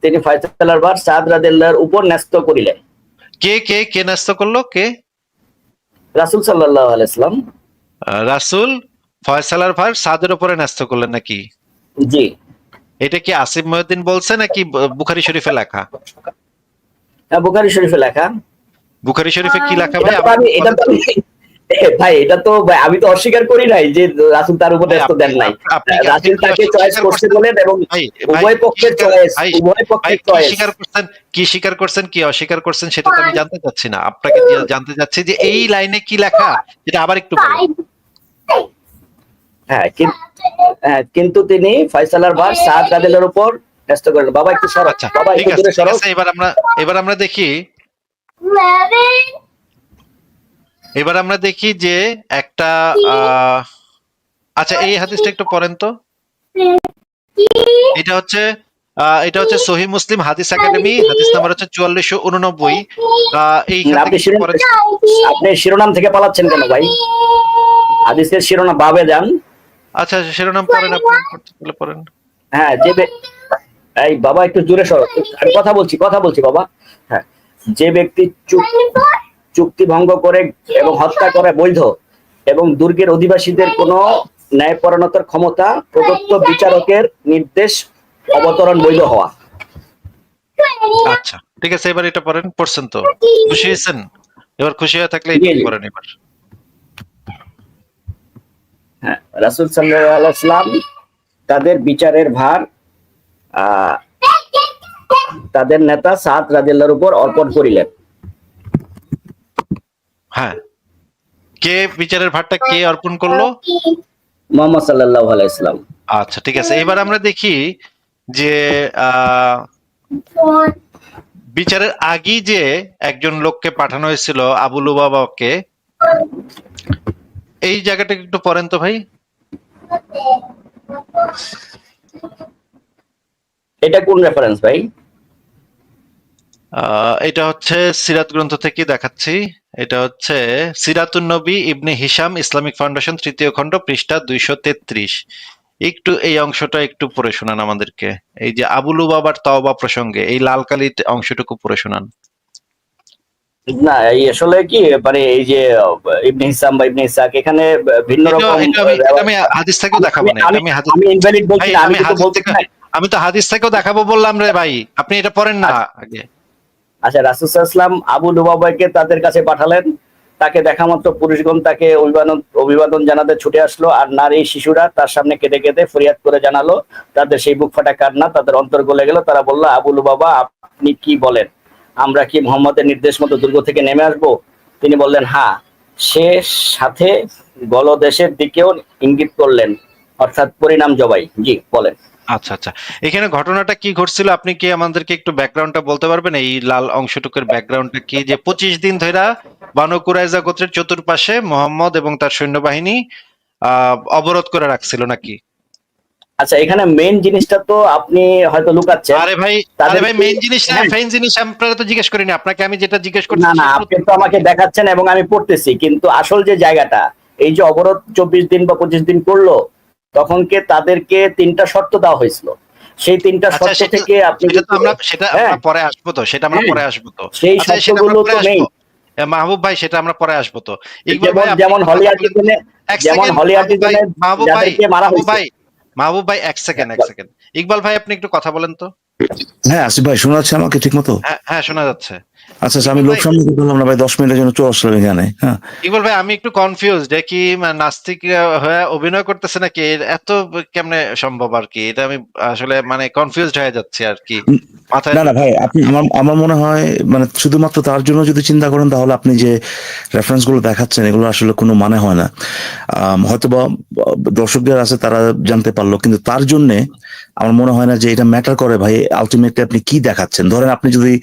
[SPEAKER 2] তিনি ফায়সালার ভার সাদ রাদিয়াল্লাহুর উপর ন্যস্ত করিলেন।
[SPEAKER 1] কে কে কে ন্যস্ত করলো? কে?
[SPEAKER 2] রাসূল সাল্লাল্লাহু আলাইহি ওয়াসাল্লাম।
[SPEAKER 1] রাসূল ফয়সালার ভার সাদের উপরে ন্যস্ত করলেন নাকি?
[SPEAKER 2] জি,
[SPEAKER 1] এটা কি আসিফ মহিউদ্দিন বলছে নাকি বুখারী শরীফে লেখা?
[SPEAKER 2] বুখারী শরীফে লেখা।
[SPEAKER 1] বুখারী শরীফে কি লেখা
[SPEAKER 2] এটা
[SPEAKER 1] ভাই?
[SPEAKER 2] তো আমি এটা তো ভাই, এটা তো ভাই আমি তো অস্বীকার করি নাই যে রাসূল তার উপর
[SPEAKER 1] ভাই,
[SPEAKER 2] ন্যস্ত দেন নাই।
[SPEAKER 1] আপনি
[SPEAKER 2] রাসূল
[SPEAKER 1] কি
[SPEAKER 2] তাকে চয়েস
[SPEAKER 1] স্বীকার
[SPEAKER 2] করতে
[SPEAKER 1] করছেন?
[SPEAKER 2] বলেন, এবং
[SPEAKER 1] ভাই
[SPEAKER 2] উভয় পক্ষের চয়েস,
[SPEAKER 1] ভাই
[SPEAKER 2] উভয়
[SPEAKER 1] ভাই
[SPEAKER 2] পক্ষের
[SPEAKER 1] কি
[SPEAKER 2] চয়েস।
[SPEAKER 1] স্বীকার করছেন, কি স্বীকার করছেন, কি অস্বীকার করছেন সেটা তো আমি জানতে চাচ্ছি না, আপনাকে জানতে চাচ্ছি যে এই লাইনে কি লেখা এটা আবার একটু বলেন।
[SPEAKER 2] হ্যাঁ, কিন্তু তিনি ফয়সালার ভার সাদ রাদিয়াল্লাহুর উপর ন্যস্ত করলেন। বাবা একটু সরো,
[SPEAKER 1] আচ্ছা
[SPEAKER 2] বাবা
[SPEAKER 1] ঠিক
[SPEAKER 2] একটু
[SPEAKER 1] আছে
[SPEAKER 2] দূরে
[SPEAKER 1] ঠিক
[SPEAKER 2] সরো।
[SPEAKER 1] আছে, এবার আমরা দেখি, এবার আমরা দেখি যে একটা আচ্ছা এই হাদিসটা একটু পড়েন তো। এটা হচ্ছে সহিহ মুসলিম হাদিস একাডেমি, হাদিস নাম্বার হচ্ছে 4489। এইখান থেকে একটু পড়েন তো।
[SPEAKER 2] আপনি শিরোনাম থেকে পালাচ্ছেন কেন ভাই? হাদিসের শিরোনাম বাবে যান।
[SPEAKER 1] আচ্ছা শিরোনাম পড়েন, আপনি পড়তে বলে পড়েন।
[SPEAKER 2] হ্যাঁ, এই বাবা একটু জোরে সরো, আমি কথা বলছি বাবা। হ্যাঁ, যে ব্যক্তি চুক্তি ভঙ্গ করে এবং হত্যা করে বৈধ, এবং দুর্গের অধিবাসীদের কোনো ন্যায়পরায়ণতার ক্ষমতা প্রদত্ত বিচারকের নির্দেশ অবতরণ বৈধ হওয়া।
[SPEAKER 1] আচ্ছা ঠিক আছে, এবার এটা পড়েন, পড়ছেন তো? খুশি হয়েছেন? এবার খুশি হয়ে থাকলে
[SPEAKER 2] জি,
[SPEAKER 1] এটা
[SPEAKER 2] জি।
[SPEAKER 1] পড়েন এবার।
[SPEAKER 2] হ্যাঁ, রাসূল সাল্লাল্লাহু আলাইহি ওয়াসাল্লাম তাদের বিচারের ভার আহ, তাদের নেতা সাদ রাদিয়াল্লাহুর উপর অর্পণ করিলেন।
[SPEAKER 1] হ্যাঁ, কে বিচারের ভারটা কে অর্পণ করলো?
[SPEAKER 2] মুহাম্মদ সাল্লাল্লাহু আলাইহি ওয়াসাল্লাম।
[SPEAKER 1] আচ্ছা ঠিক আছে, এবার আমরা দেখি যে বিচারের আগেই যে একজন লোককে পাঠানো হয়েছিল আবু লুবাবাকে, এই জায়গাটা একটু পড়েন তো ভাই।
[SPEAKER 2] এটা কোন রেফারেন্স ভাই?
[SPEAKER 1] এটা হচ্ছে সিরাত গ্রন্থ থেকে দেখাচ্ছি, এটা হচ্ছে সিরাতুন নবী ইবনে হিশাম ইসলামিক ফাউন্ডেশন 3য় খণ্ড পৃষ্ঠা 233। একটু এই অংশটা একটু পড়ে শোনান আমাদেরকে, এই যে আবু লুবাবার তওবা প্রসঙ্গে এই লাল কালির অংশটুকু পড়ে শোনান।
[SPEAKER 2] না, এই আসলে কি মানে এই যে ইবনে হিসাম বা ইবনে ইসাক এখানে ভিন্ন রকম
[SPEAKER 1] আমি হাদিস থেকেও দেখাবো না,
[SPEAKER 2] আমি ইনভ্যালিড বলছি না, আমি কিন্তু বলতে চাই।
[SPEAKER 1] আমি তো হাদিস থেকেও দেখাবো বললাম রে ভাই, আপনি এটা পড়েন না আগে।
[SPEAKER 2] আচ্ছা, রাসূল সাল্লাল্লাহু আলাইহি ওয়াসাল্লাম আবু লুবাবাকে তাদের কাছে পাঠালেন। তাকে দেখা মাত্র পুরুষগণ তাকে অভিবাদন জানাতে ছুটে আসলো, আর নারী শিশুরা তার সামনে কেঁদে কেঁদে ফরিয়াদ করে জানালো তাদের সেই বুক ফাটা কান্না, তাদের অন্তর গলে গেল। তারা বলল, আবু লুবাবা আপনি কি বলেন, আমরা কি মুহাম্মদের নির্দেশ মতো দুর্গ থেকে নেমে আসবো? তিনি বললেন হ্যাঁ। সে সাথে গলদেশের দিকেও ইঙ্গিত করলেন, অর্থাৎ পরিণাম জবাই। জি বলেন।
[SPEAKER 1] আচ্ছা আচ্ছা, এখানে ঘটনাটা কি ঘটছিল আপনি কি আমাদেরকে একটু ব্যাকগ্রাউন্ডটা বলতে পারবেন? এই লাল অংশটুকুর ব্যাকগ্রাউন্ডটা কি, যে 25 দিন ধরে বানু কুরাইজা গোত্রের চতুর্পাশে মোহাম্মদ এবং তার সৈন্যবাহিনী অবরোধ করে রাখছিল নাকি?
[SPEAKER 2] আচ্ছা, এখানে মেইন জিনিসটা তো আপনি হয়তো লুকাচ্ছেন।
[SPEAKER 1] আরে ভাই মেইন জিনিস না, মেইন জিনিস আপনারা তো জিজ্ঞেস করিনি, আপনাকে আমি যেটা জিজ্ঞেস করছি
[SPEAKER 2] না না, আপনি তো আমাকে দেখাচ্ছেন এবং আমি পড়তেছি, কিন্তু আসল যে জায়গাটা, এই যে অবরোধ 24 দিন বা 25 দিন করলো, তখনকে তাদেরকে 3টা শর্ত দেওয়া হয়েছিল। সেই 3টা
[SPEAKER 1] আচ্ছা
[SPEAKER 2] শর্ত থেকে আপনি
[SPEAKER 1] সেটা তো সেটা
[SPEAKER 2] হ্যাঁ
[SPEAKER 1] আমরা পরে আসবো তো, সেটা আমরা
[SPEAKER 2] হ্যাঁ
[SPEAKER 1] পরে আসবো তো।
[SPEAKER 2] সেই
[SPEAKER 1] আচ্ছা সেটা আমরা
[SPEAKER 2] শর্তগুলো
[SPEAKER 1] পরে
[SPEAKER 2] তো
[SPEAKER 1] আসবো।
[SPEAKER 2] মেইন।
[SPEAKER 1] মাহবুব ভাই সেটা আমরা পরে আসবো তো। ইকবাল
[SPEAKER 2] যেমন
[SPEAKER 1] ভাই আপনি
[SPEAKER 2] যেমন
[SPEAKER 1] একটু
[SPEAKER 2] হলি
[SPEAKER 1] কথা বলেন তো।
[SPEAKER 2] আর্টিজেনে
[SPEAKER 1] এক
[SPEAKER 2] যেমন
[SPEAKER 1] সেকেন্ড
[SPEAKER 2] হলি
[SPEAKER 1] মাহবুব ভাই,
[SPEAKER 2] আর্টিজেনে
[SPEAKER 1] মাহবুব ভাই,
[SPEAKER 2] যাদেরকে মারা
[SPEAKER 1] মাহবুব
[SPEAKER 2] হয়েছে।
[SPEAKER 1] ভাই, মাহবুব ভাই এক সেকেন্ড, এক সেকেন্ড। ইকবাল ভাই আপনি একটু কথা বলেন তো।
[SPEAKER 4] হ্যাঁ আসিফ ভাই, শোনা যাচ্ছে আমাকে ঠিক মতো?
[SPEAKER 1] হ্যাঁ হ্যাঁ শোনা যাচ্ছে।
[SPEAKER 4] আচ্ছা আচ্ছা, আমি
[SPEAKER 1] ইকবাল
[SPEAKER 4] লোক
[SPEAKER 1] ভাই,
[SPEAKER 4] সামনে করলাম না ভাই, 10 মিনিটের জন্য চলে আসলাম এখানে। হ্যাঁ
[SPEAKER 1] ইকবাল ভাই আমি একটু কনফিউজড, কি নাস্তিক হয়ে অভিনয় করতেছে নাকি, এত কেমনে সম্ভব আর কি, এটা আমি আসলে মানে কনফিউজড হয়ে যাচ্ছি আর কি মাথায়।
[SPEAKER 4] না না ভাই, আপনি আমার আমার মনে হয় মানে শুধুমাত্র তার জন্য যদি চিন্তা করেন তাহলে আপনি যে রেফারেন্স গুলো দেখাচ্ছেন এগুলো আসলে কোনো মানে হয় না। হয়তোবা দর্শকদের আছে তারা জানতে পারলো, কিন্তু তার জন্য আমার মনে হয় না যে এটা ম্যাটার করে ভাই। আলটিমেটলি আপনি কি দেখাচ্ছেন? ধরেন আপনি যদি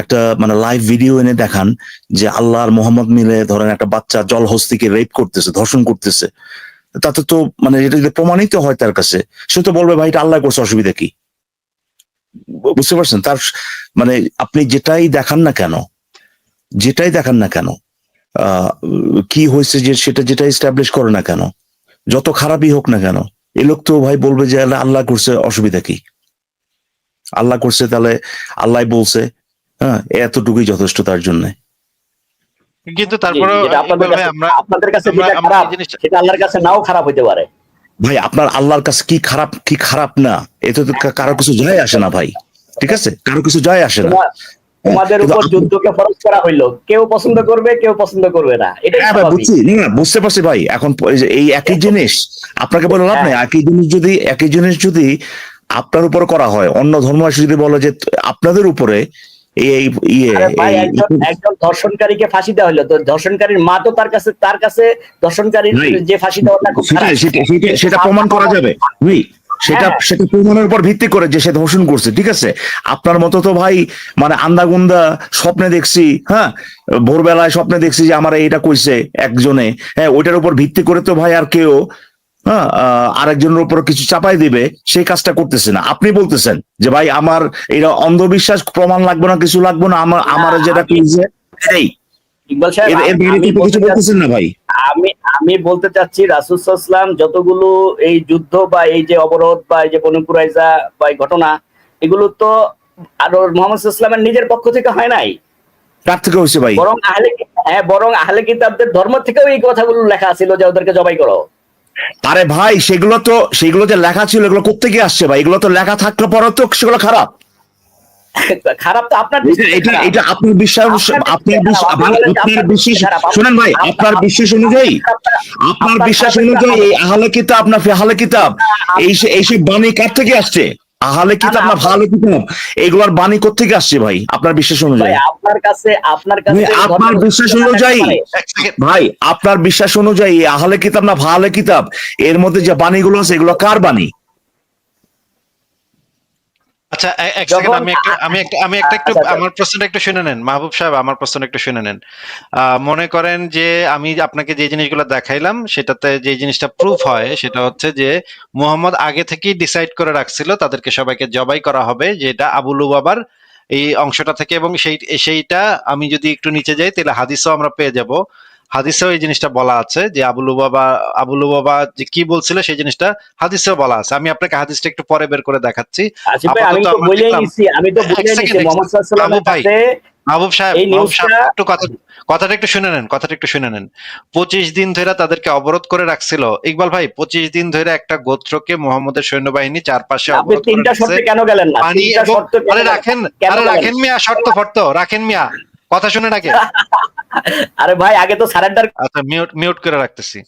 [SPEAKER 4] একটা মানে লাইভ ভিডিও এনে দেখান যে আল্লাহ আর মোহাম্মদ মিলে ধরেন একটা বাচ্চা জলহস্তিকে রেপ করতেছে, ধর্ষণ করতেছে, তাতে তো মানে এটা যদি প্রমাণিত হয় তার কাছে, সে তো বলবে ভাই এটা আল্লাহ করছে, অসুবিধা কি? বুঝতে পারছেন? তার মানে আপনি যেটাই দেখান না কেন, যেটাই দেখান না কেন, আহ কি হয়েছে যে সেটা যেটা এস্টাবলিশ করে না কেন, যত খারাপই হোক না কেন, এই লোক তো ভাই বলবে যে আল্লাহ করছে, অসুবিধা কি? আল্লাহ করছে তাহলে আল্লাহ বলছে, হ্যাঁ এতটুকুই যথেষ্ট তার জন্য।
[SPEAKER 1] কিন্তু তারপরে
[SPEAKER 2] যেটা
[SPEAKER 1] ইকবাল ভাই আমরা
[SPEAKER 2] আপনাদের কাছে
[SPEAKER 1] আমরা
[SPEAKER 2] যেটা
[SPEAKER 1] আমরা
[SPEAKER 2] খারাপ
[SPEAKER 1] এই জিনিসটা
[SPEAKER 2] সেটা আল্লাহর কাছে নাও খারাপ হইতে পারে।
[SPEAKER 4] ভাই আপনার আল্লাহর কাছে কি খারাপ কি খারাপ না, এতে তো কারো কিছু যায় আসে না ভাই, ঠিক আছে? কারো কিছু যায় আসে না।
[SPEAKER 2] তোমাদের
[SPEAKER 4] কিন্তু
[SPEAKER 2] উপর যুদ্ধকে ফরজ করা হইলো, কেউ পছন্দ করবে কেউ পছন্দ করবে না, এটাই
[SPEAKER 4] হ্যাঁ ভাই
[SPEAKER 2] স্বাভাবিক।
[SPEAKER 4] বুঝছি, না বুঝতে পারছি ভাই। এখন এই যে এই একই জিনিস আপনাকে বলে লাভ নেই।
[SPEAKER 2] হ্যাঁ
[SPEAKER 4] একই জিনিস যদি আপনার উপর করা হয়, অন্য ধর্ম এসে যদি বলে যে আপনাদের উপরে এই এই ইয়ে
[SPEAKER 2] আরে ভাই
[SPEAKER 4] এই
[SPEAKER 2] একজন ধর্ষণকারীকে ফাঁসি দেওয়া হলো, তো ধর্ষণকারীর মা তো তার কাছে ধর্ষণকারীর
[SPEAKER 4] ভাই,
[SPEAKER 2] যে ফাঁসি দেওয়াটা খুব খারাপ।
[SPEAKER 4] সেটা প্রমাণ করা যাবে ভাই। সেটা
[SPEAKER 2] হ্যাঁ।
[SPEAKER 4] সেটা প্রমাণের উপর ভিত্তি করে যে সে ধর্ষণ করছে, ঠিক আছে? আপনার মতো তো ভাই মানে আন্দাগুন্দা স্বপ্নে দেখছি, হ্যাঁ ভোরবেলায় স্বপ্নে দেখছি যে আমার এইটা কইছে একজনে, হ্যাঁ ওইটার উপর ভিত্তি করে তো ভাই আর কেউ হ্যাঁ আরেকজনের উপর কিছু চাপাই দিবে সেই কাজটা করতেছে না। আপনি বলতেছেন যে ভাই আমার এটা অন্ধবিশ্বাস, প্রমাণ লাগবে না, কিছু লাগবে না, আমার যেটা কইছে এটাই।
[SPEAKER 2] ইকবাল সাহেব,
[SPEAKER 4] এর বাইরে
[SPEAKER 2] আমি
[SPEAKER 4] কিন্তু কিছু বলতেছেন না ভাই।
[SPEAKER 2] আমি বলতে চাচ্ছি রাসূল সাল্লাল্লাহু আলাইহি ওয়াসাল্লাম যতগুলো এই যুদ্ধ বা এই যে অবরোধ বা এই যে বনু কুরাইজা বা এই ঘটনা, এগুলো তো আর মুহাম্মদ সাল্লাল্লাহু আলাইহি ওয়াসাল্লামের নিজের পক্ষ থেকে হয় নাই,
[SPEAKER 4] কার থেকে হয়েছে ভাই?
[SPEAKER 2] বরং আহলে কিতাবদের ধর্ম থেকেও এই কথাগুলো লেখা ছিল যে ওদেরকে জবাই করো।
[SPEAKER 4] আরে ভাই সেগুলো যে লেখা ছিল এগুলো কোত্থেকে আসছে ভাই? এগুলো তো লেখা থাকলে পরে তো সেগুলো খারাপ।
[SPEAKER 2] খারাপ তো আপনার
[SPEAKER 4] এটা আপনার বিশ্বাস, আপনার বিশ্বাস শুনেন ভাই, আপনার বিশ্বাস অনুযায়ী এই আহলে কিতাব না ফিহলে কিতাব, এইসব বাণী কার থেকে আসছে? আহলে কিতাব না ফাহলে কিতাব, এগুলোর বাণী কোত্থেকে আসছে ভাই আপনার বিশ্বাস অনুযায়ী?
[SPEAKER 2] আপনার কাছে
[SPEAKER 4] আপনার বিশ্বাস অনুযায়ী ভাই, আপনার বিশ্বাস অনুযায়ী আহলে কিতাব না ফাহলে কিতাব, এর মধ্যে যে বাণীগুলো আছে এগুলো কার বাণী?
[SPEAKER 1] আচ্ছা এক সেকেন্ড, আমি একটা একটু আমার প্রশ্নটা একটু শুনে নেন মাহবুব সাহেব, আমার প্রশ্নটা একটু শুনে নেন। মনে করেন যে আমি আপনাকে যে জিনিসগুলো দেখাইলাম সেটাতে যে জিনিসটা প্রুফ হয় সেটা হচ্ছে যে মুহাম্মদ আগে থেকেই ডিসাইড করে রাখছিল তাদেরকে সবাইকে জবাই করা হবে, যেটা আবু লুবাবার এই অংশটা থেকে, এবং সেইটা আমি যদি একটু নিচে যাই তাহলে হাদিসও আমরা পেয়ে যাব। হাদিসেও এই জিনিসটা বলা আছে যে আবু লুবাবা যে কি বলছিল সেই জিনিসটা হাদিসেও বলা আছে। আমি আপনাকে হাদিসটা একটু পরে বের করে দেখাচ্ছি।
[SPEAKER 2] আমি তো বলেই নিছি মুহাম্মদ সাল্লাল্লাহু আলাইহি ওয়াসাল্লামের
[SPEAKER 1] মাহবুব সাহেব
[SPEAKER 2] এই নিউজটা
[SPEAKER 1] একটু কথাটা একটু শুনে নেন। 25 দিন ধরে তাদেরকে অবরোধ করে রাখছিল ইকবাল ভাই, 25 দিন ধরে একটা গোত্রকে মুহাম্মদের সৈন্যবাহিনী চারপাশে
[SPEAKER 2] আপনি
[SPEAKER 1] অবরোধ করে
[SPEAKER 2] তিনটা
[SPEAKER 1] রাখছে।
[SPEAKER 2] শর্তে কেন গেলেন না?
[SPEAKER 1] পানি
[SPEAKER 2] তিনটা
[SPEAKER 1] এবং
[SPEAKER 2] শর্ত কেন
[SPEAKER 1] রাখেন মিয়া, শর্ত ফর্ত রাখেন মিয়া, কথা শুনে রাখে।
[SPEAKER 2] আরে ভাই আগে তো সারেন্ডার।
[SPEAKER 1] আচ্ছা মিউট করে রাখতেছি।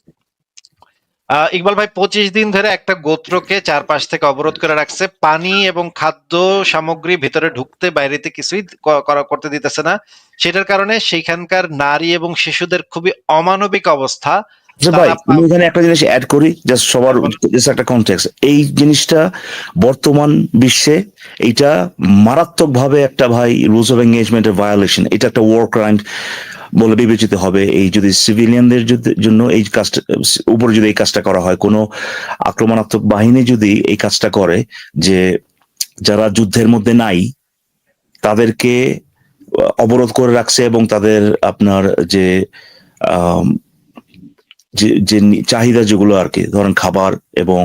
[SPEAKER 1] ইকবাল ভাই 25 দিন ধরে একটা গোত্রকে চারপাশ থেকে অবরোধ করে রাখছে, পানি এবং খাদ্য সামগ্রী ভিতরে ঢুকতে বাইরেতে কিছুই করতে দিতেছে না। সেটার কারণে সেইখানকার নারী এবং শিশুদের খুবই অমানবিক অবস্থা।
[SPEAKER 4] ভাই আমি এখানে একটা জিনিস অ্যাড করি, জাস্ট সবার জাস্ট একটা কনটেক্সট। এই জিনিসটা বর্তমান বিশ্বে এটা মারাত্মক ভাবে একটা ভাই রুলস অফ এঙ্গেজমেন্টের ভায়োলেশন, এটা একটা ওয়ার ক্রাইম বলে বিবেচিত হবে। এই যদি সিভিলিয়ানদের জন্য এই কাজটা উপরে যদি এই কাজটা করা হয়, কোনো আক্রমণাত্মক বাহিনী যদি এই কাজটা করে, যে যারা যুদ্ধের মধ্যে নাই তাদেরকে অবরোধ করে রাখছে এবং তাদের আপনার যে যে চাহিদা যেগুলো আর কি, ধরেন খাবার এবং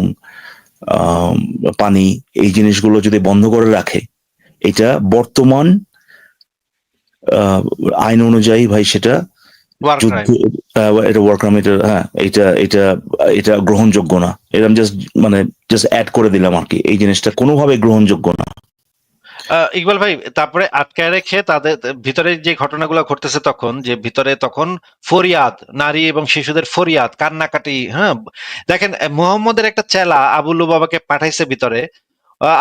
[SPEAKER 4] আহ, পানি, এই জিনিসগুলো যদি বন্ধ করে রাখে, এটা বর্তমান আহ, আইন অনুযায়ী ভাই সেটা
[SPEAKER 1] ওয়ার
[SPEAKER 4] যুদ্ধ,
[SPEAKER 1] ক্রাইম।
[SPEAKER 4] এটা ওয়ার ক্রাইম, এটা হ্যাঁ, এটা এটা এটা গ্রহণযোগ্য না। এটা আমি মানে জাস্ট অ্যাড করে দিলাম আর কি, এই জিনিসটা কোনোভাবে গ্রহণযোগ্য না।
[SPEAKER 1] ইকবাল ভাই, তারপরে আটকায় রেখে তাদের ভিতরে যে ঘটনাগুলো ঘটতেছে তখন, যে ভিতরে তখন ফরিয়াদ, নারী এবং শিশুদের ফরিয়াদ, কান্নাকাটি, হ্যাঁ। দেখেন, মুহাম্মদের একটা চেলা আবু লুবাবাকে পাঠাইছে ভিতরে।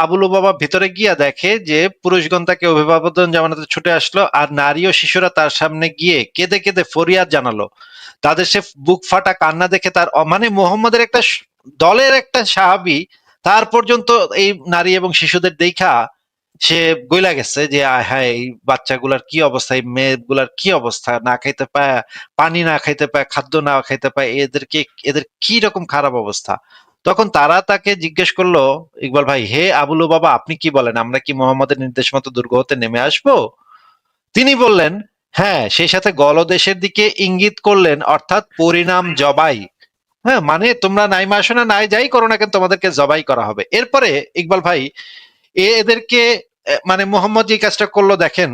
[SPEAKER 1] আবু লুবাবা ভিতরে গিয়া দেখে যে পুরুষগণ তাকে অভিবাদন জানাতে ছুটে আসলো, আর নারী ও শিশুরা তার সামনে গিয়ে কেঁদে কেঁদে ফরিয়াদ জানালো। তাদের সে বুক ফাটা কান্না দেখে তার মানে মুহাম্মদের একটা দলের একটা সাহাবী তার পর্যন্ত এই নারী এবং শিশুদের দেখা সে গইলা গেছে যে আয় হায়, এই বাচ্চাগুলার কি অবস্থা, এই মেয়েগুলার কি অবস্থা, না খাইতে পায়, পানি না খাইতে পায়, খাদ্য না খাইতে পায়, এদের কি রকম খারাপ অবস্থা। তখন তারা তাকে জিজ্ঞেস করলো, ইকবাল ভাই, হে আবুলু বাবা, আপনি কি বলেন, আমরা কি মোহাম্মদের নির্দেশ মতো দুর্গ হতে নেমে আসবো? তিনি বললেন, হ্যাঁ। সেই সাথে গলদেশের দিকে ইঙ্গিত করলেন, অর্থাৎ পরিণাম জবাই। হ্যাঁ, মানে তোমরা নাইমা আসো না, নাই যাই করো না কেন, তোমাদেরকে জবাই করা হবে। এরপরে ইকবাল ভাই, এদেরকে মানে মোহাম্মদ যে কাজটা করলো দেখেন,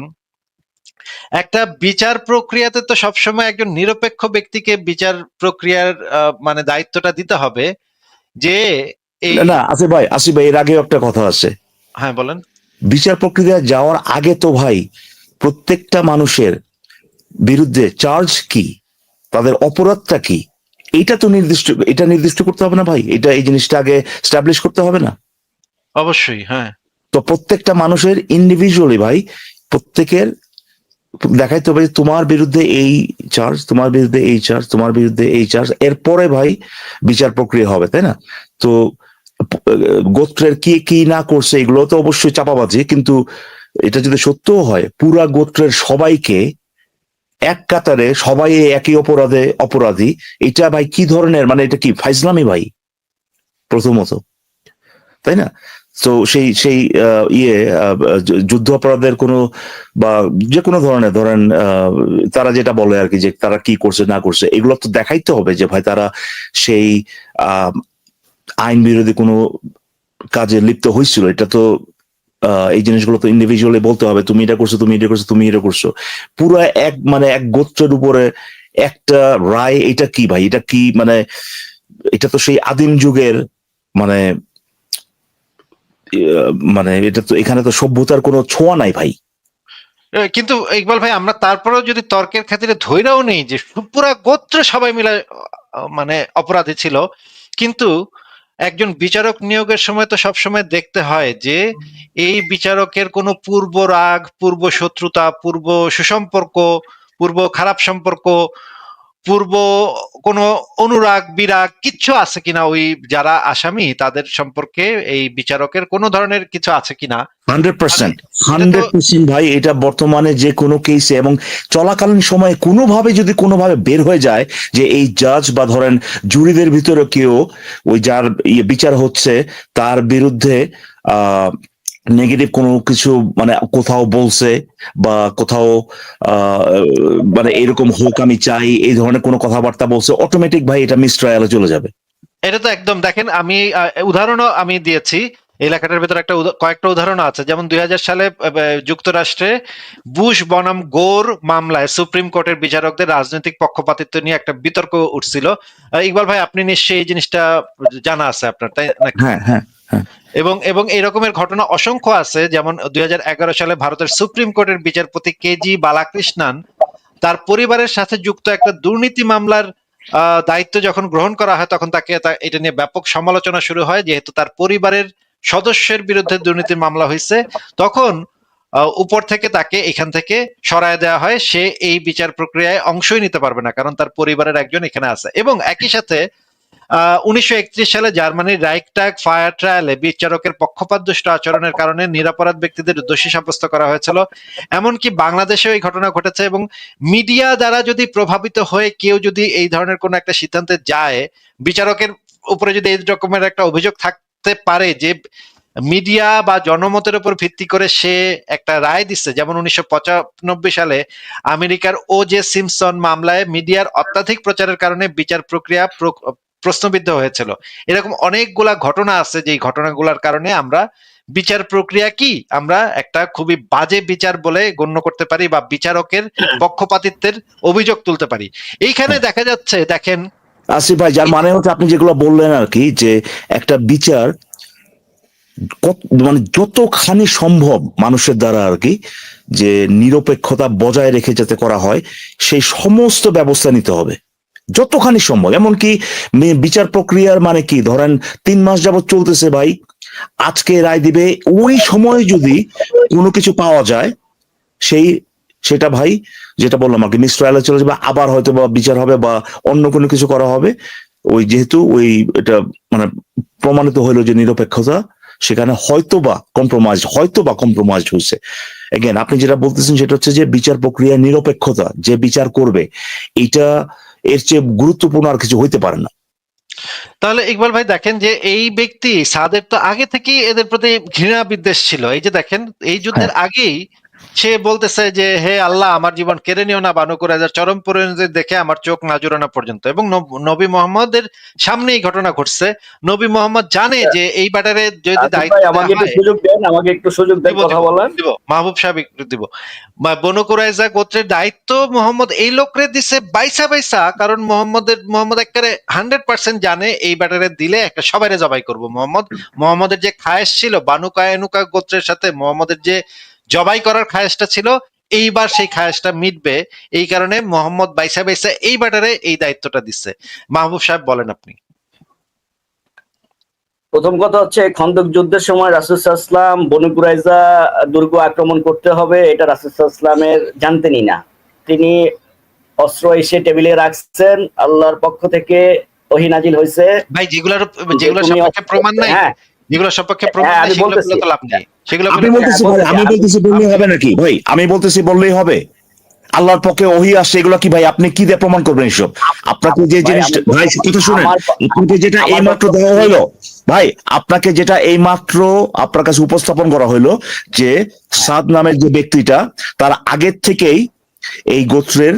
[SPEAKER 1] একটা বিচার প্রক্রিয়াতে তো সবসময় একজন নিরপেক্ষ ব্যক্তিকে বিচার প্রক্রিয়ার মানে দায়িত্বটা দিতে হবে, যে এই।
[SPEAKER 4] না না, আসিফ ভাই, এর আগেও একটা কথা আছে।
[SPEAKER 1] হ্যাঁ, বলেন।
[SPEAKER 4] বিচার প্রক্রিয়া যাওয়ার আগে তো ভাই প্রত্যেকটা মানুষের বিরুদ্ধে চার্জ কি, তাদের অপরাধটা কি, এটা নির্দিষ্ট করতে হবে না ভাই? এই জিনিসটা আগে স্টাবলিশ করতে হবে না?
[SPEAKER 1] অবশ্যই, হ্যাঁ।
[SPEAKER 4] তো প্রত্যেকটা মানুষের ইন্ডিভিজুয়ালি ভাই, প্রত্যেকের দেখাইতে হবে যে তোমার বিরুদ্ধে এই চার্জ, তোমার বিরুদ্ধে এই চার্জ, তোমার বিরুদ্ধে এই চার্জ, এরপরে ভাই বিচার প্রক্রিয়া হবে, তাই না? তো গোত্রের কি কি না করছে এগুলো তো অবশ্যই চাপাবাজি, কিন্তু এটা যদি সত্যও হয়, পুরা গোত্রের সবাইকে এক কাতারে সবাই একই অপরাধী, এটা ভাই কি ধরনের, মানে এটা কি ফাইজলামি ভাই প্রথমত, তাই না? তো সেই সেই যুদ্ধ অপরাধের কোনো বা যে কোনো ধরনের, ধরেন তারা যেটা বলে আর কি, যে তারা কি করছে না করছে, এগুলো তো দেখাইতে হবে যে ভাই তারা সেই আইন বিরোধী কোনো কাজে লিপ্ত হয়েছিল। এটা তো এই জিনিসগুলো তো ইন্ডিভিজুয়ালি বলতে হবে, তুমি এটা করছো, তুমি এটা করছো, তুমি এটা করছো। পুরো এক গোত্রের উপরে একটা রায়, এটা কি ভাই? এটা কি মানে, এটা তো সেই আদিম যুগের মানে মানে এটা তো, এখানে তো সভ্যতার কোনো ছোঁয়া নাই ভাই।
[SPEAKER 1] কিন্তু ইকবাল ভাই, আমরা তারপরেও যদি তর্কের খাতিরে ধইরাও নেই যে পুরা গোত্র সবাই মিলে মানে অপরাধী ছিল, কিন্তু একজন বিচারক নিয়োগের সময় তো সবসময় দেখতে হয় যে এই বিচারকের কোনো পূর্ব রাগ, পূর্ব শত্রুতা, পূর্ব সুসম্পর্ক, পূর্ব খারাপ সম্পর্ক, পূর্ব কোনো অনুরাগ বিরাগ কিচ্ছু আছে কিনা, ওই যারা আসামি তাদের সম্পর্কে এই বিচারকের কোনো ধরনের কিছু আছে কিনা।
[SPEAKER 4] 100%,
[SPEAKER 1] এটা তো
[SPEAKER 4] 100% ভাই, এটা বর্তমানে যে কোনো কেসে এবং চলাকালীন সময়ে কোনোভাবে যদি কোনোভাবে বের হয়ে যায় যে এই জাজ বা ধরেন জুরিদের ভিতরে কেউ ওই যার বিচার হচ্ছে তার বিরুদ্ধে নেগেটিভ কোনো কিছু মানে কোথাও বলছে বা কোথাও আহ মানে এরকম হোক আমি চাই, এই ধরনের কোনো কথাবার্তা বলছে, অটোমেটিক ভাই এটা মিসট্রায়ালে চলে যাবে।
[SPEAKER 1] এটা তো একদম, দেখেন আমি উদাহরণও আমি দিয়েছি এলাকাটার ভেতরে, একটা কয়েকটা উদাহরণ আছে। যেমন 2000 সালে যুক্তরাষ্ট্রে বুশ বনাম গোর মামলায় সুপ্রিম কোর্টের বিচারকদের রাজনৈতিক পক্ষপাতিত্ব নিয়ে একটা বিতর্ক উঠছিল। ইকবাল ভাই, আপনি নিশ্চয়ই এই জিনিসটা জানা আছে আপনার, তাই নাকি?
[SPEAKER 4] হ্যাঁ হ্যাঁ হ্যাঁ।
[SPEAKER 1] এবং এই রকমের ঘটনা অসংখ্য আছে। যেমন 2011 সালে ভারতের সুপ্রিম কোর্টের বিচারপতি কেজি বালাকৃষ্ণন তার পরিবারের সাথে যুক্ত একটা দুর্নীতি মামলার দায়িত্ব যখন গ্রহণ করা হয়, তখন তাকে এটা নিয়ে ব্যাপক সমালোচনা শুরু হয়, যেহেতু তার পরিবারের সদস্যের বিরুদ্ধে দুর্নীতির মামলা হয়েছে। তখন উপর থেকে তাকে এখান থেকে সরায় দেওয়া হয়, সে এই বিচার প্রক্রিয়ায় অংশই নিতে পারবে না, কারণ তার পরিবারের একজন এখানে আছে। এবং একই সাথে 1931 সালে জার্মানির রাইখস্টাগ ফায়ার ট্রায়ালে বিচারকের পক্ষপাতদুষ্ট আচরণের কারণে নিরপরাধ ব্যক্তিদের দোষী সাব্যস্ত করা হয়েছিল। এমনকি বাংলাদেশেও এই ঘটনা ঘটেছে। এবং মিডিয়া দ্বারা যদি প্রভাবিত হয়ে কেউ যদি এই ধরনের কোনো একটা সিদ্ধান্তে যায়, বিচারকের উপরে যদি এই রকমের একটা অভিযোগ থাকতে পারে যে মিডিয়া বা জনমতের উপর ভিত্তি করে সে একটা রায় দিচ্ছে, যেমন 1995 সালে আমেরিকার ও জে সিমসন মামলায় মিডিয়ার অত্যাধিক প্রচারের কারণে বিচার প্রক্রিয়া প্রশ্নবিদ্ধ হয়েছিল। এরকম অনেকগুলা ঘটনা আছে, যেই ঘটনাগুলোর কারণে আমরা বিচার প্রক্রিয়া কি আমরা একটা খুবই বাজে বিচার বলে গণ্য করতে পারি, বা বিচারকের পক্ষপাতিত্বের অভিযোগ তুলতে পারি। এইখানে দেখা যাচ্ছে, দেখেন
[SPEAKER 4] আসিফ ভাই, যার মানে হচ্ছে আপনি যেগুলো বললেন আর কি, যে একটা বিচার মানে যতখানি সম্ভব মানুষের দ্বারা আর কি, যে নিরপেক্ষতা বজায় রেখে যাতে করা হয়, সেই সমস্ত ব্যবস্থা নিতে হবে যতখানি সম্ভব। এমনকি বিচার প্রক্রিয়ার মানে কি, ধরেন 3 মাস যাবত চলতেছে ভাই, আজকে রায় দিবে, ওই সময় যদি কোনো কিছু পাওয়া যায়, সেটা ভাই যেটা বললাম আর কি, মিস ট্রায়ালে চলে যাবে, আবার হয়তো বা বিচার হবে বা অন্য কোনো কিছু করা হবে। ওই যেহেতু এটা মানে প্রমাণিত হইলো যে নিরপেক্ষতা সেখানে হয়তোবা কম্প্রোমাইজ হয়েছে। এগেন আপনি যেটা বলতেছেন সেটা হচ্ছে যে বিচার প্রক্রিয়া নিরপেক্ষতা, যে বিচার করবে, এটা এর চেয়ে গুরুত্বপূর্ণ আর কিছু হইতে পারে না।
[SPEAKER 1] তাহলে ইকবাল ভাই দেখেন যে এই ব্যক্তি সাদের তো আগে থেকেই এদের প্রতি ঘৃণা বিদ্বেষ ছিল। এই যে দেখেন এই যুদ্ধের আগেই সে বলতেছে যে হে আল্লাহ, আমার জীবন কেড়ে নিও না, বানু কুরাইজার চরম পরিণতি দেখে আমার চোখ না জুড়ানো পর্যন্ত। এবং নবী মোহাম্মদের সামনে এই ঘটনা ঘটছে। নবী মোহাম্মদ জানে যে এই ব্যাটারে যদি দায়িত্ব
[SPEAKER 2] আমাকে একটু সুযোগ দেন, কথা বলার।
[SPEAKER 1] দিব, মাহবুব সাহেব একটু দিব। বনু কুরাইজা গোত্রের দায়িত্ব মোহাম্মদ এই লোকরে দিছে বাইসা, কারণ মোহাম্মদ একেবারে 100% জানে এই ব্যাটারে দিলে একটা সবাইরে জবাই করব। মোহাম্মদের যে খায়েশ ছিল বানু কায়নুকা গোত্রের সাথে, মোহাম্মদের যে জবাই করার খায়েশটা ছিল, এইবার সেই খায়েশটা মিটবে। এই কারণে মোহাম্মদ বাইসা এই ব্যাটারে এই দায়িত্বটা দিচ্ছে। মাহবুব সাহেব বলেন আপনি।
[SPEAKER 2] প্রথম কথা হচ্ছে, খন্দক যুদ্ধের সময় রাসূল সাল্লাল্লাহু আলাইহি ওয়াসাল্লাম বনু কুরাইজা দুর্গ আক্রমণ করতে হবে এটা রাসূল সাল্লাল্লাহু আলাইহি ওয়াসাল্লামের জানতেনই না। তিনি অস্ত্র এসে টেবিলে রাখছেন, আল্লাহর পক্ষ থেকে ওহী নাজিল হয়েছে।
[SPEAKER 1] ভাই যেগুলোর সপক্ষে প্রমাণ নাই, যেগুলো সপক্ষে প্রমাণ নাই, সেগুলো বলে তো লাভ নেই। সেগুলো
[SPEAKER 4] আমি বলতেছি বললেই হবে নাকি ভাই? আমি বলতেছি বললেই হবে? আল্লাহর পক্ষে ওহী আসছে, এগুলো কি ভাই আপনি কি দিয়ে প্রমাণ করবেন এসব? আপনাকে যে জিনিসটা ভাই, কথা শুনেন, আপনাকে যেটা এইমাত্র দেওয়া হইলো ভাই, আপনাকে যেটা এইমাত্র আপনার কাছে উপস্থাপন করা হইলো, যে সাদ নামের যে ব্যক্তিটা, তার আগের থেকেই এই গোত্রের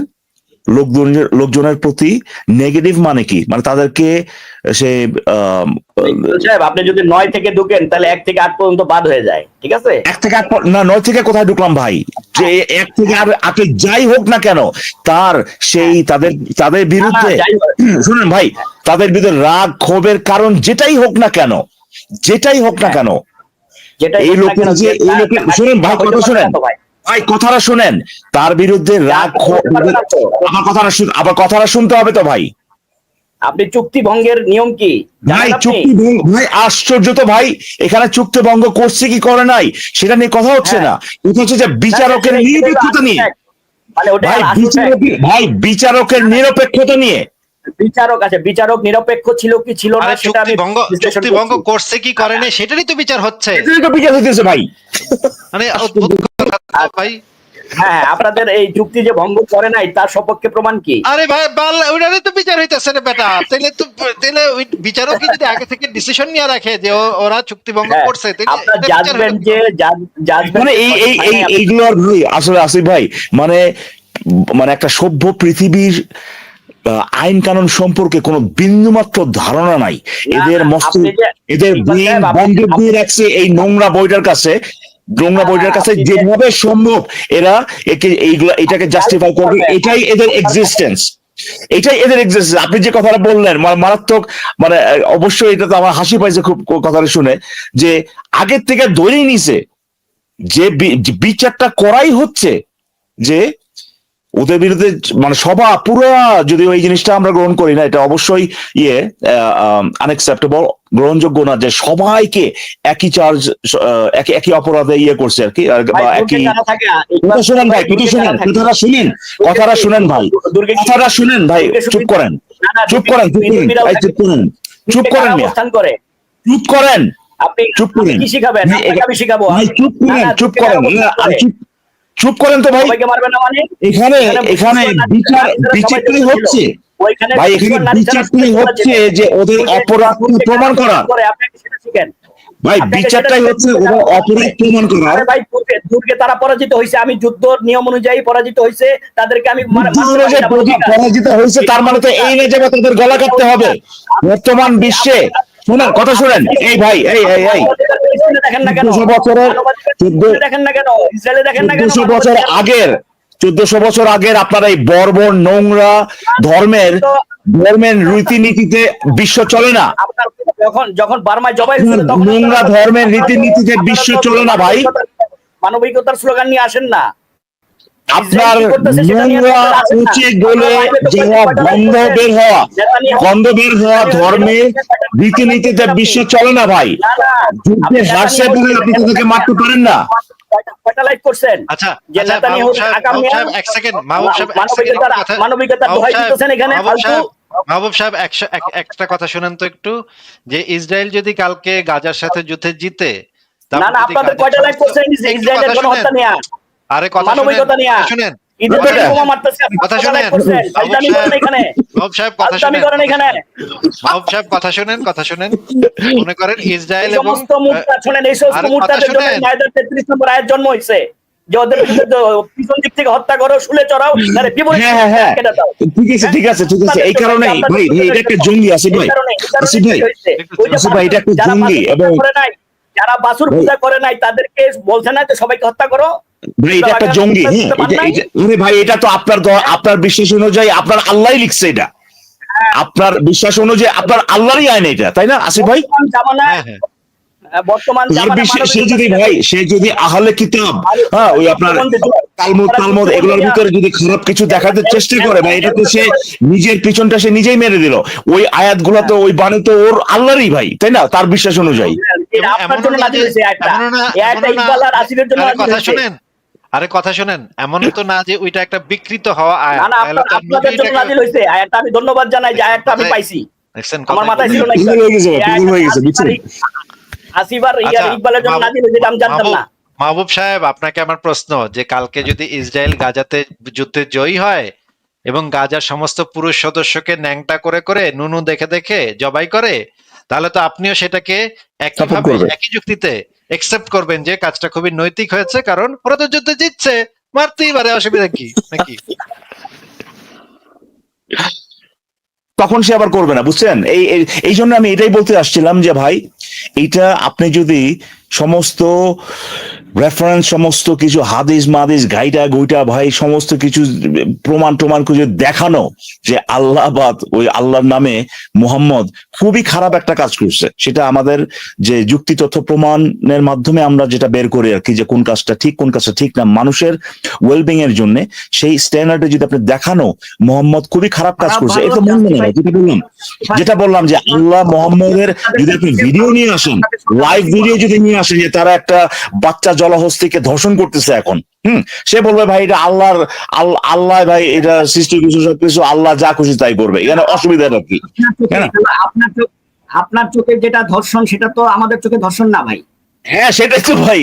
[SPEAKER 4] লোকজনের প্রতি নেগেটিভ, মানে কি, মানে তাদেরকে সে
[SPEAKER 2] সাহেব, আপনি যদি 9 থেকে ঢুকেন তাহলে 1 থেকে 8 পর্যন্ত বাদ হয়ে যায়, ঠিক আছে?
[SPEAKER 4] 1 থেকে 8 না, 9 থেকে কোথায় ঢুকলাম ভাই? যে 1 থেকে 8 যাই হোক না কেন, তার সেই তাদের বিরুদ্ধে, শুনেন ভাই, তাদের বিরুদ্ধে রাগ ক্ষোভের কারণ যেটাই হোক না কেন, এই লোকের শুনেন ভাই, কথা শুনেন ভাই, কথাটা শুনেন, তার বিরুদ্ধে রাগ ক্ষোভ, আবার কথাটা শুনতে হবে তো ভাই।
[SPEAKER 2] আপনি চুক্তি ভঙ্গের নিয়ম কি
[SPEAKER 4] ভাই? চুক্তি ভঙ্গ ভাই, আশ্চর্য তো ভাই, এখানে চুক্তি ভঙ্গ করছে কি করে নাই সেটা নিয়ে কথা হচ্ছে না, এটা হচ্ছে যে বিচারকের নিরপেক্ষতা নিয়ে। ভাই বিচারকের নিরপেক্ষতা নিয়ে,
[SPEAKER 2] বিচারক নিরপেক্ষ ছিল কি ছিল না সেটা আমি
[SPEAKER 1] চুক্তি ভঙ্গ করছে কি করে নাই সেটারই তো বিচার হচ্ছে।
[SPEAKER 4] এটাই তো বিচার হইতেছে ভাই।
[SPEAKER 1] মানে অদ্ভুত কথা ভাই।
[SPEAKER 2] হ্যাঁ, আপনাদের এই চুক্তি যে ভঙ্গ করে নাই তার সপক্ষে প্রমাণ কি?
[SPEAKER 1] আরে ভাই ওইটারই তো বিচার হইতেছে রে বেটা। তাহলে ওই বিচারক যদি আগে থেকে ডিসিশন নিয়ে রাখে যে ওরা চুক্তি ভঙ্গ করছে,
[SPEAKER 2] আপনার জাজমেন্ট যে
[SPEAKER 4] মানে এইগুলো আর ভাই আসলে আসিফ ভাই, মানে একটা সভ্য পৃথিবীর আইন কানুন সম্পর্কে কোনো বিন্দুমাত্র ধারণা নাই এদের। এদের বন্ধ দিয়ে রাখছে এই নোংরা বইটার কাছে, যেভাবে সম্ভব এরা এটাকে জাস্টিফাই করবে। এটাই এদের এক্সিস্টেন্স। আপনি যে কথাটা বললেন মারাত্মক, মানে অবশ্যই এটা তো আমার হাসি পাইছে খুব কথাটা শুনে, যে আগের থেকে ধরেই নিছে যে বিচারটা করাই হচ্ছে, যে ওদের বিরুদ্ধে মানে সভা পুরো, যদি এই জিনিসটা আমরা গ্রহণ করি না, এটা অবশ্যই আনএক্সেপ্টেবল, গ্রহণযোগ্য না, যে সবাইকে একই চার্জ, একই অপরাধে করছে আর কি। একই শুনেন ভাই, কথাটা শুনেন ভাই, চুপ করেন তো ভাই। এখানে বিচারটাই হচ্ছে ভাই, এখানে বিচারটাই হচ্ছে যে ওদের অপরাধ প্রমাণ করা। ভাই
[SPEAKER 5] আপনাকে
[SPEAKER 4] বিচারটাই
[SPEAKER 5] সেটা-
[SPEAKER 4] হচ্ছে ওরা অপরাধ প্রমাণ করা।
[SPEAKER 5] আরে ভাই দুর্গে তারা পরাজিত হয়েছে, আমি যুদ্ধ নিয়ম অনুযায়ী পরাজিত হয়েছে, তাদেরকে আমি
[SPEAKER 4] পরাজিত হয়েছে তার মানে তো এই না যে তাদের গলা কাটতে হবে বর্তমান বিশ্বে। শোনেন কথা শুনেন, এই ভাই এই এই এই
[SPEAKER 5] দেখেন না কেন
[SPEAKER 4] 1400 বছরের
[SPEAKER 5] দেখেন না কেন ইসরায়েলে দেখেন না কেন
[SPEAKER 4] 1400 বছর আগের 1400 বছর আগের আপনার এই বর্বর নোংরা ধর্মের রীতিনীতিতে বিশ্ব চলে না।
[SPEAKER 5] আপনার যখন যখন বার্মায় জবাই হয়েছিল তখন
[SPEAKER 4] নোংরা ধর্মের রীতিনীতিতে বিশ্ব চলে না ভাই।
[SPEAKER 5] মানবিকতার স্লোগান নিয়ে আসেন না।
[SPEAKER 4] আপনার নোংরা উঁচে গলে যাওয়া গন্ধ বের হওয়া ধর্মে রীতিনীতিতে বিশ্ব চলে না ভাই। যুদ্ধে হারছে বলে আপনি তাদেরকে মারতে পারেন না।
[SPEAKER 5] স্যাটেলাইট করছেন
[SPEAKER 1] আচ্ছা
[SPEAKER 5] যে
[SPEAKER 1] আচ্ছা,
[SPEAKER 5] নেতানিয়াহু
[SPEAKER 1] মাহবুব সাহেব,
[SPEAKER 5] আকাম
[SPEAKER 1] মাহবুব সাহেব, এক সেকেন্ড, মাহবুব সাহেব, এক সেকেন্ড,
[SPEAKER 5] মানবিকতার দোহাই দিতেছেন এখানে ফালতু।
[SPEAKER 1] মাহবুব সাহেব একটা কথা শুনেন তো একটু, যে ইসরায়েল যদি কালকে গাজার সাথে যুদ্ধে জিতে, তারপর
[SPEAKER 5] না না,
[SPEAKER 1] যদি
[SPEAKER 5] আপনাদের
[SPEAKER 1] গাজার
[SPEAKER 5] কয়টা লাইক
[SPEAKER 1] সমস্ত-
[SPEAKER 5] করছেন
[SPEAKER 1] একটু
[SPEAKER 5] ইসরায়েলের
[SPEAKER 1] কথা
[SPEAKER 5] গণহত্যা
[SPEAKER 1] শুনেন।
[SPEAKER 5] নিয়ে,
[SPEAKER 1] আরে কথা
[SPEAKER 5] মানবিকতা নিয়ে,
[SPEAKER 1] শুনেন,
[SPEAKER 5] ঈদের
[SPEAKER 4] কথা
[SPEAKER 5] দিন
[SPEAKER 4] শুনেন।
[SPEAKER 5] বোমা মারতেছে, আপনি
[SPEAKER 1] কথা
[SPEAKER 5] কয়টা
[SPEAKER 1] শুনেন।
[SPEAKER 5] লাইক করছেন? ফাজলামি করেন এখানে,
[SPEAKER 1] মাহবুব সাহেব কথা
[SPEAKER 5] ফাজলামি
[SPEAKER 1] শুনেন,
[SPEAKER 5] করেন এখানে।
[SPEAKER 1] মাহবুব সাহেব কথা শুনেন, মনে করেন
[SPEAKER 5] এই
[SPEAKER 1] ইসরায়েল এবং
[SPEAKER 5] সমস্ত মুর্তা শুনেন, এই সমস্ত
[SPEAKER 1] আরে কথা
[SPEAKER 5] মুর্তাদের জন্য
[SPEAKER 1] শুনেন।
[SPEAKER 5] 33 নম্বর আয়াত জন্ম হয়েছে যে ওদের বিরুদ্ধে পিছন দিক থেকে হত্যা করো, শুলে চড়াও, তাহলে বিপরীত
[SPEAKER 4] হ্যাঁ হ্যাঁ হ্যাঁ
[SPEAKER 5] কেটে দাও।
[SPEAKER 4] ঠিক আছে এই কারণেই ভাই এটা একটা জঙ্গি আসিফ ভাই। আসিফ ভাই, আসিফ ভাই, এটা একটা জঙ্গি এবং
[SPEAKER 5] যারা বাসুর পূজা করে নাই তাদেরকে বলছে না যে সবাইকে হত্যা করো।
[SPEAKER 4] ভাই এটা একটা জঙ্গি। হ্যাঁ আরে ভাই এটা তো আপনার বিশ্বাস অনুযায়ী আপনার আল্লাহই লিখছে এটা। আপনার বিশ্বাস অনুযায়ী আপনার আল্লাহরই আইন এটা, তাই না আসিফ ভাই?
[SPEAKER 1] হ্যাঁ, হ্যাঁ।
[SPEAKER 5] বর্তমান
[SPEAKER 4] সে যদি আহলে কিতাব, হ্যাঁ ওই আপনার তালমুদ এগুলোর ভিতরে যদি খারাপ কিছু দেখাতে চেষ্টা করে ভাই, এটা তো সে নিজের পিছনটা সে নিজেই মেরে দিল। ওই আয়াতগুলো তো ওই বাণী তো ওর আল্লাহরই ভাই, তাই না? তার বিশ্বাস অনুযায়ী।
[SPEAKER 5] আপনার জন্য নাজিল হয়েছে আয়াতটা। এই আয়াতটা ইকবাল আর আসিফের জন্য নাজিল হয়েছে।
[SPEAKER 1] কথা শুনেন, এমন তো না যে ওইটা একটা বিকৃত হওয়া আয়াত।
[SPEAKER 5] না না, আপনাদের জন্য নাজিল হয়েছে আয়াতটা। আমি ধন্যবাদ জানাই যে আয়াতটা আমি পাইছি,
[SPEAKER 1] দেখছেন,
[SPEAKER 5] আমার মাথায় ছিল না।
[SPEAKER 4] পাগল হয়ে গেছে বুঝছেন?
[SPEAKER 5] আসিফ আর ইকবালের জন্য নাজিল হয়েছে, আমি জানতাম না।
[SPEAKER 1] মাহবুব সাহেব, আপনাকে আমার প্রশ্ন, যে কালকে যদি ইসরায়েল গাজাতে যুদ্ধে জয়ী হয় এবং গাজার সমস্ত পুরুষ সদস্যকে ন্যাংটা করে করে নুনু দেখে দেখে জবাই করে, তাহলে তো আপনিও সেটাকে একইভাবে একই যুক্তিতে একসেপ্ট করবেন যে কাজটা খুবই নৈতিক হয়েছে, কারণ ওরা তো যুদ্ধে জিতছে, মারতেই পারে, অসুবিধা কি নাকি?
[SPEAKER 4] তখন সে আবার করবে না, বুঝছেন? এই জন্য আমি এটাই বলতে আসছিলাম যে ভাই, এইটা আপনি যদি সমস্ত রেফারেন্স, সমস্ত কিছু হাদিস মাদিস গাইটা গুইটা ভাই, সমস্ত কিছু প্রমাণ কিছু দেখানো যে আল্লাহ বাদ ওই আল্লাহর নামে মুহাম্মদ খুবই খারাপ একটা কাজ করছে, সেটা আমাদের যে যুক্তি তথ্য প্রমাণের মাধ্যমে আমরা যেটা বের করি আর কি, যে কোন কাজটা ঠিক কোন কাজটা ঠিক না, মানুষের ওয়েলবিং এর জন্য সেই স্ট্যান্ডার্ডে যদি আপনি দেখানো মুহাম্মদ খুবই খারাপ কাজ করছে, এটা মনে হয় যেটা বললাম যে আল্লাহ মুহাম্মদের যদি আপনি ভিডিও নিয়ে আসেন, লাইভ ভিডিও যদি নিয়ে আসেন যে তারা একটা বাচ্চা জলহস্তিকে ধর্ষণ করতেছে এখন, সে বলবে ভাই এটা আল্লাহ ভাই এটা সৃষ্টি কিছু সবকিছু আল্লাহ যা খুশি তাই করবে, এখানে অসুবিধাটা কি?
[SPEAKER 5] আপনার চোখে যেটা ধর্ষণ সেটা তো আমাদের চোখে ধর্ষণ না ভাই।
[SPEAKER 4] হ্যাঁ সেটাই তো ভাই।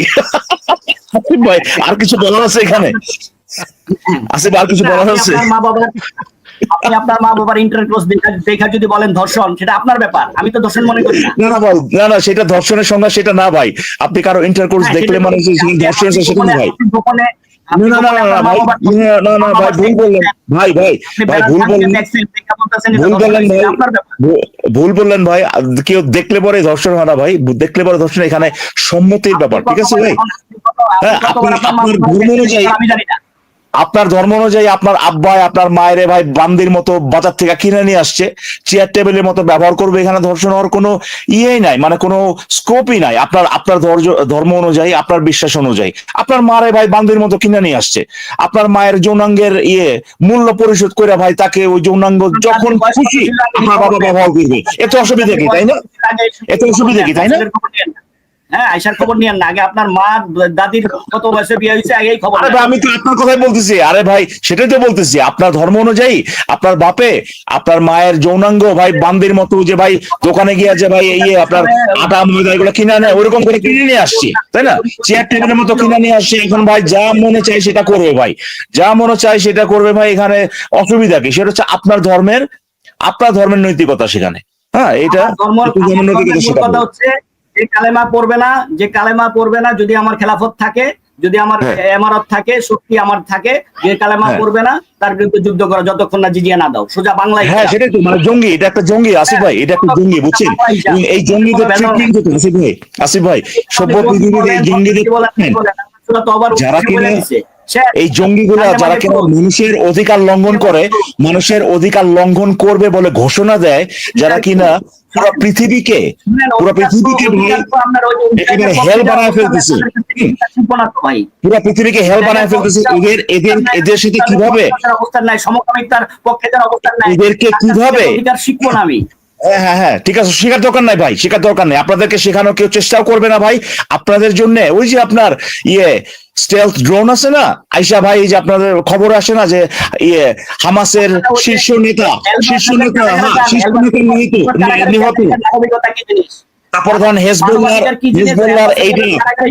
[SPEAKER 4] ভাই আর কিছু বলার আছে এখানে? আসিফ আর কিছু বলার আছে?
[SPEAKER 5] আপনি আপনার মা বাবার ইন্টারক্রস দেখা যদি বলেন ধর্ষণ, সেটা আপনার ব্যাপার, আমি তো ধর্ষণ মনে করি না।
[SPEAKER 4] না ভাই, না সেটা ধর্ষণের সংজ্ঞা সেটা না ভাই। আপনি কারো ইন্টারকোর্স দেখলে মানে ধর্ষণ সেটা না ভাই। না ভাই, না ভাই ভুল বললেন ভাই, ভুল বললেন ভাই। কেউ দেখলে পরে ধর্ষণ হয় না ভাই, দেখলে পরে ধর্ষণ এখানে সম্মতির ব্যাপার, ঠিক আছে ভাই? হ্যাঁ আপনার ধর্ম অনুযায়ী আপনার আব্বাই আপনার মায়ের ভাই বান্দির মতো বাজার থেকে কিনে নিয়ে আসছে, চেয়ার টেবিলের মতো ব্যবহার করবে, এখানে ধর্ষণ হওয়ার কোনো ইয়েই নাই, মানে কোনো স্কোপই নাই। আপনার ধর্ম অনুযায়ী, আপনার বিশ্বাস অনুযায়ী আপনার মারে ভাই বান্দির মতো কিনে নিয়ে আসছে, আপনার মায়ের যৌনাঙ্গের মূল্য পরিশোধ করে ভাই তাকে ওই যৌনাঙ্গ যখন খুশি আপনার বাবা ব্যবহার করবে, এতে অসুবিধা কি, তাই না? এতে অসুবিধা কি, তাই না?
[SPEAKER 5] হ্যাঁ, আয়সার খবর নিয়েন না, আগে আপনার মা দাদির কত বয়সে বিয়ে হয়েছে আগেই খবর।
[SPEAKER 4] আরে ভাই আমি তো আপনার কথাই বলতেছি, আরে ভাই সেটাই তো বলতেছি, আপনার ধর্ম অনুযায়ী আপনার বাপে আপনার মায়ের যৌনাঙ্গ ভাই বান্দির মতো যে ভাই দোকানে গিয়ে যে ভাই আপনার আটা ময়দা এগুলো কিনে আনে, ওইরকম করে কিনে নিয়ে আসছি, তাই না? চেয়ার টেবিলের মতো কিনে নিয়ে আসছে, এখন ভাই যা মনে চাই সেটা করবে ভাই, যা মনে চাই সেটা করবে ভাই, এখানে অসুবিধা কি? সেটা হচ্ছে আপনার ধর্মের নৈতিকতা সেখানে। হ্যাঁ এটা
[SPEAKER 5] কথা হচ্ছে যে কালেমা পড়বে না যদি আমার খেলাফত থাকে, যদি আমার
[SPEAKER 4] হ্যাঁ।
[SPEAKER 5] এমারত থাকে, শক্তি আমার থাকে, যে কালেমা
[SPEAKER 4] হ্যাঁ।
[SPEAKER 5] পড়বে না তার বিরুদ্ধে যুদ্ধ করা, যতক্ষণ না জিজিয়া না দাও। সোজা বাংলায়
[SPEAKER 4] হ্যাঁ সেটাই তো, মানে জঙ্গি, এটা একটা জঙ্গি আসিফ ভাই, এটা একটা জঙ্গি, বুঝছেন? এবং এই জঙ্গিদের ট্রিটমেন্ট হতো আসিফ ভাই সভ্য পৃথিবীর এই জঙ্গিদের যারা কিনা এই জঙ্গিগুলা, যারা কিনা মানুষের অধিকার লঙ্ঘন করে, মানুষের অধিকার লঙ্ঘন করবে বলে ঘোষণা দেয়, যারা কিনা পুরো পৃথিবীকে ভাই একেবারে হেল বানায় ফেলতেছে, পুরো পৃথিবীকে হেল বানায় ফেলতেছে। এদের সাথে কিভাবে
[SPEAKER 5] অবস্থান নাই, সমকামিতার পক্ষে যারা অবস্থান নাই,
[SPEAKER 4] এদেরকে কিভাবে
[SPEAKER 5] অধিকার শিখবো না আমি।
[SPEAKER 4] হ্যাঁ ঠিক আছে, শেখার দরকার নাই ভাই, শেখার দরকার নেই, আপনাদেরকে শেখানো কেউ চেষ্টাও করবে না ভাই। আপনাদের জন্য ওই যে আপনার স্টেলথ ড্রোন আছে না, আইসা ভাই, এই যে আপনাদের খবর আসে না যে হামাসের শীর্ষ নেতা নিহত, তারপর ধরেন হেজবুল্লাহর এইটা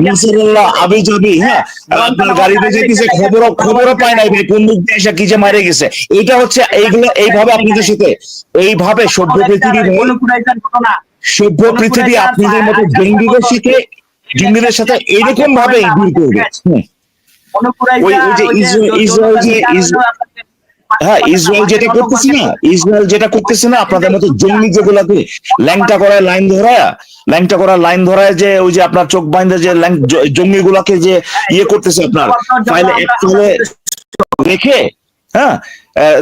[SPEAKER 4] নাসরুল্লাহ আবিজাবি, হ্যাঁ আপনার গাড়িতে যেতেছে, খবরও পায় নাই ভাই কোন মুখ দিয়ে এসে কি যে মারে গেছে। এটা হচ্ছে এইগুলো, এইভাবে আপনাদের সাথে এইভাবে সভ্য পৃথিবী আপনাদের মতো জঙ্গিদের সাথে এরকম ভাবে ডিল করবে। ওই যে ইসরায়েল যেটা করতেছে না, আপনাদের মতো জঙ্গি যেগুলাকে ল্যাংটা করা লাইন ধরায় যে ওই যে আপনার চোখ বাইন্ধে যে জঙ্গি গুলাকে যে করতেছে আপনার ফাইলে রেখে, হ্যাঁ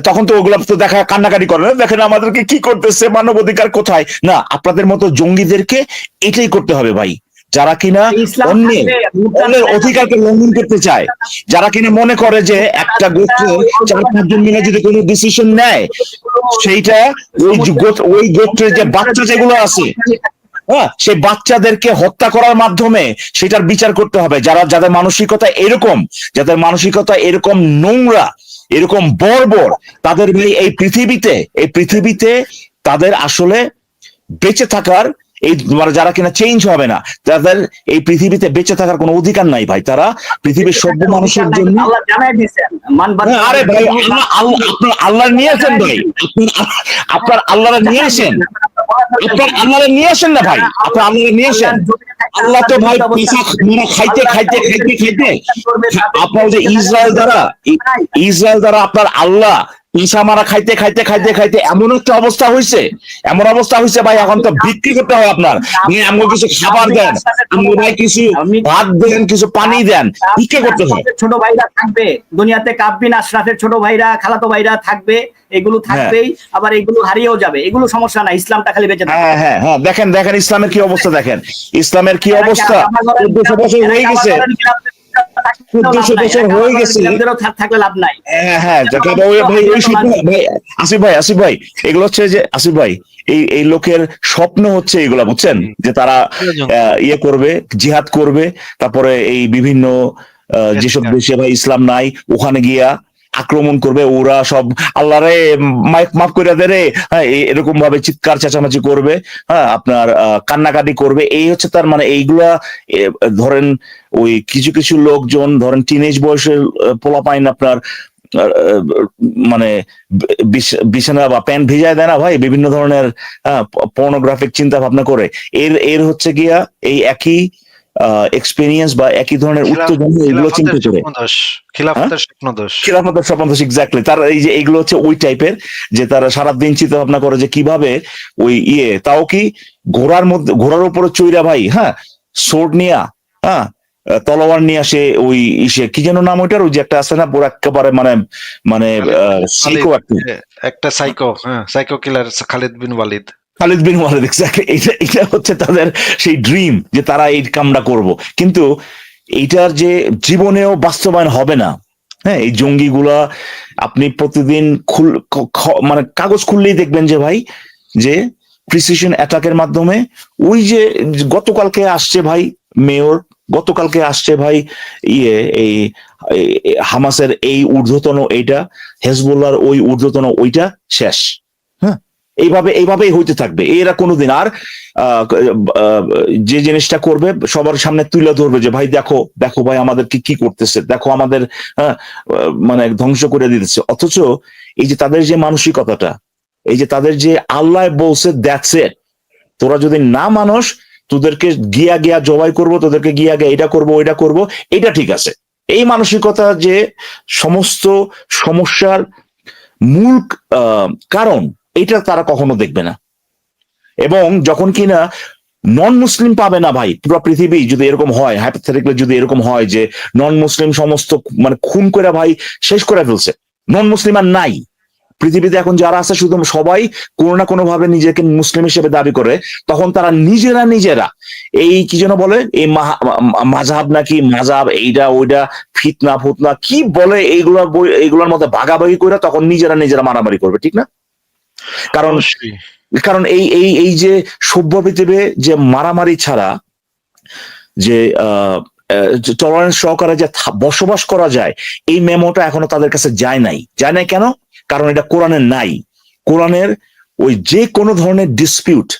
[SPEAKER 4] তখন তো ওগুলা তো দেখা কান্নাকাটি করে না, দেখেন আমাদেরকে কি করতেছে, মানবাধিকার কোথায় না। আপনাদের মতো জঙ্গিদেরকে এটাই করতে হবে ভাই, যারা কিনা অন্যের অধিকারকে লঙ্ঘন করতে চায়, যারা কিনা মনে করে যে একটা গোত্র 4-5 জন মিলে যদি কোনো ডিসিশন নেয়, সেইটা ওই গোত্রের যে বাচ্চা যেগুলো আছে, হ্যাঁ সেই বাচ্চাদেরকে হত্যা করার মাধ্যমে সেটার বিচার করতে হবে। যাদের মানসিকতা এরকম নোংরা, এরকম বর্বর, তাদের ভাই এই পৃথিবীতে তাদের আসলে বেঁচে থাকার, এই যারা কিনা চেঞ্জ হবে না, তাদের এই পৃথিবীতে বেঁচে থাকার কোনো অধিকার নাই ভাই। তারা পৃথিবীর সভ্য মানুষের জন্য, আরে ভাই আপনার আল্লাহ নিয়েছেন ভাই, আপনার আল্লাহ নিয়ে আসেন না ভাই, আপনার আল্লাহ নিয়ে আসেন। আল্লাহ তো ভাই খাইতে আপনার যে ইসরায়েল দ্বারা আপনার আল্লাহ ঈসা মারা খাইতে এমন অবস্থা হয়েছে ভাই, এখন তো বিক্রি করতে হয় আপনার, এমন কিছু খাবার দেন, ভাই কিছু ভাত দেন, কিছু পানি দেন, বিক্রি করতে হয়।
[SPEAKER 5] ছোট ভাইরা থাকবে দুনিয়াতে, কাব্বিন আশরাফের ছোট ভাইরা, খালাতো ভাইরা থাকবে, এগুলো থাকবেই, আবার এগুলো হারিয়েও যাবে, এগুলো সমস্যা না, ইসলামটা খালি বেঁচে থাকবে।
[SPEAKER 4] হ্যাঁ দেখেন ইসলামের কি অবস্থা, দেখেন ইসলামের কি অবস্থা, 1400 বছর হয়ে গেছে, 1400 বছর হয়ে গেছে,
[SPEAKER 5] থাকলে লাভ নাই।
[SPEAKER 4] হ্যাঁ ভাই আসিফ ভাই এগুলো হচ্ছে যে, আসিফ ভাই এই লোকের স্বপ্ন হচ্ছে এগুলা, বুঝছেন, যে তারা করবে, জিহাদ করবে, তারপরে এই বিভিন্ন যেসব দেশে ভাই ইসলাম নাই ওখানে গিয়া আক্রমণ করবে, ওরা সব আল্লাহ রে মাফ করে দে রে, হ্যাঁ এরকম ভাবে চিৎকার চেঁচামেচি করবে, হ্যাঁ আপনার কান্নাকাটি করবে। এই হচ্ছে তার মানে, এইগুলা ধরেন ওই কিছু লোকজন ধরেন টিনেজ বয়সের পোলাপাইন আপনার মানে বিছানা বা প্যান্ট ভিজায় দেয় না ভাই, বিভিন্ন ধরনের পর্নোগ্রাফিক চিন্তা ভাবনা করে, এর হচ্ছে গিয়া এই একই এক্সপেরিয়েন্স বা একই ধরনের উত্তেজনা, এগুলো চিন্তা করে খিলাফতের স্বপ্নদোষ, এক্স্যাক্টলি। তার এই যে এগুলো হচ্ছে ওই টাইপের, যে তারা সারাদিন চিন্তা ভাবনা করে যে কিভাবে ওই তাও কি ঘোড়ার উপরে চইরা ভাই, হ্যাঁ সোর্ড নিয়া, হ্যাঁ তলোয়ার নিয়ে আসে, ওই কি যেন নাম ওইটার, ওই যে একটা আছে না পুরো একেবারে মানে
[SPEAKER 1] সাইকো কিলার খালিদ বিন ওয়ালিদ,
[SPEAKER 4] এক্স্যাক্টলি। এটা হচ্ছে তাদের সেই ড্রিম, যে তারা এই কামটা করব, কিন্তু এইটার যে জীবনেও বাস্তবায়ন হবে না। হ্যাঁ এই জঙ্গিগুলা আপনি প্রতিদিন মানে কাগজ খুললেই দেখবেন যে ভাই, যে প্রিসিশন অ্যাটাকের মাধ্যমে, ওই যে গতকালকে আসছে ভাই মেয়র, গতকালকে আসছে ভাই এই হামাসের এই ঊর্ধ্বতন এইটা, হেজবুল্লাহর ওই ঊর্ধ্বতন ওইটা, শেষ। হ্যাঁ এইভাবেই হইতে থাকবে, এরা কোনোদিন আর যে জিনিসটা করবে সবার সামনে তুলে ধরবে যে ভাই দেখো ভাই আমাদেরকে কি করতেছে, দেখো আমাদের মানে ধ্বংস করে দিতেছে। অথচ এই যে তাদের যে মানসিকতাটা, এই যে তাদের যে আল্লাহ বলছে দ্যাটস ইট, তোরা যদি না মানুষ তোদেরকে গিয়া গিয়া জবাই করব, তোদেরকে গিয়া গিয়া এটা করব ওইটা করব, এটা ঠিক আছে। এই মানসিকতা যে সমস্ত সমস্যার মূল কারণ, এটা তারা কখনো দেখবে না। এবং যখন কিনা নন মুসলিম পাবে না ভাই, পুরো পৃথিবী যদি এরকম হয়, হাইপোথেটিক্যালি যদি এরকম হয় যে নন মুসলিম সমস্ত মানে খুন করে ভাই শেষ করে ফেলছে, নন মুসলিম আর নাই পৃথিবীতে এখন যারা আছে, শুধু সবাই কোনো না কোনো ভাবে নিজেকে মুসলিম হিসেবে দাবি করে, তখন তারা নিজেরা এই কি যেন বলে, এই মাযহাব নাকি মাযহাব এইটা ওইটা ফিতনা ফুতনা কি বলে, এইগুলোর মধ্যে ভাগাভাগি করে তখন নিজেরা মারামারি করবে, ঠিক না? কারণ
[SPEAKER 1] অবশ্যই।
[SPEAKER 4] কারণ এই এই এই যে সভ্য পৃথিবী যে মারামারি ছাড়া যে টলারেন্স সহকারে যে বসবাস করা যায়, এই মেমোটা এখনো তাদের কাছে যায় নাই কেন? কারণ এটা কোরআনের নাই। কোরআনের ওই যে কোনো ধরনের ডিসপিউট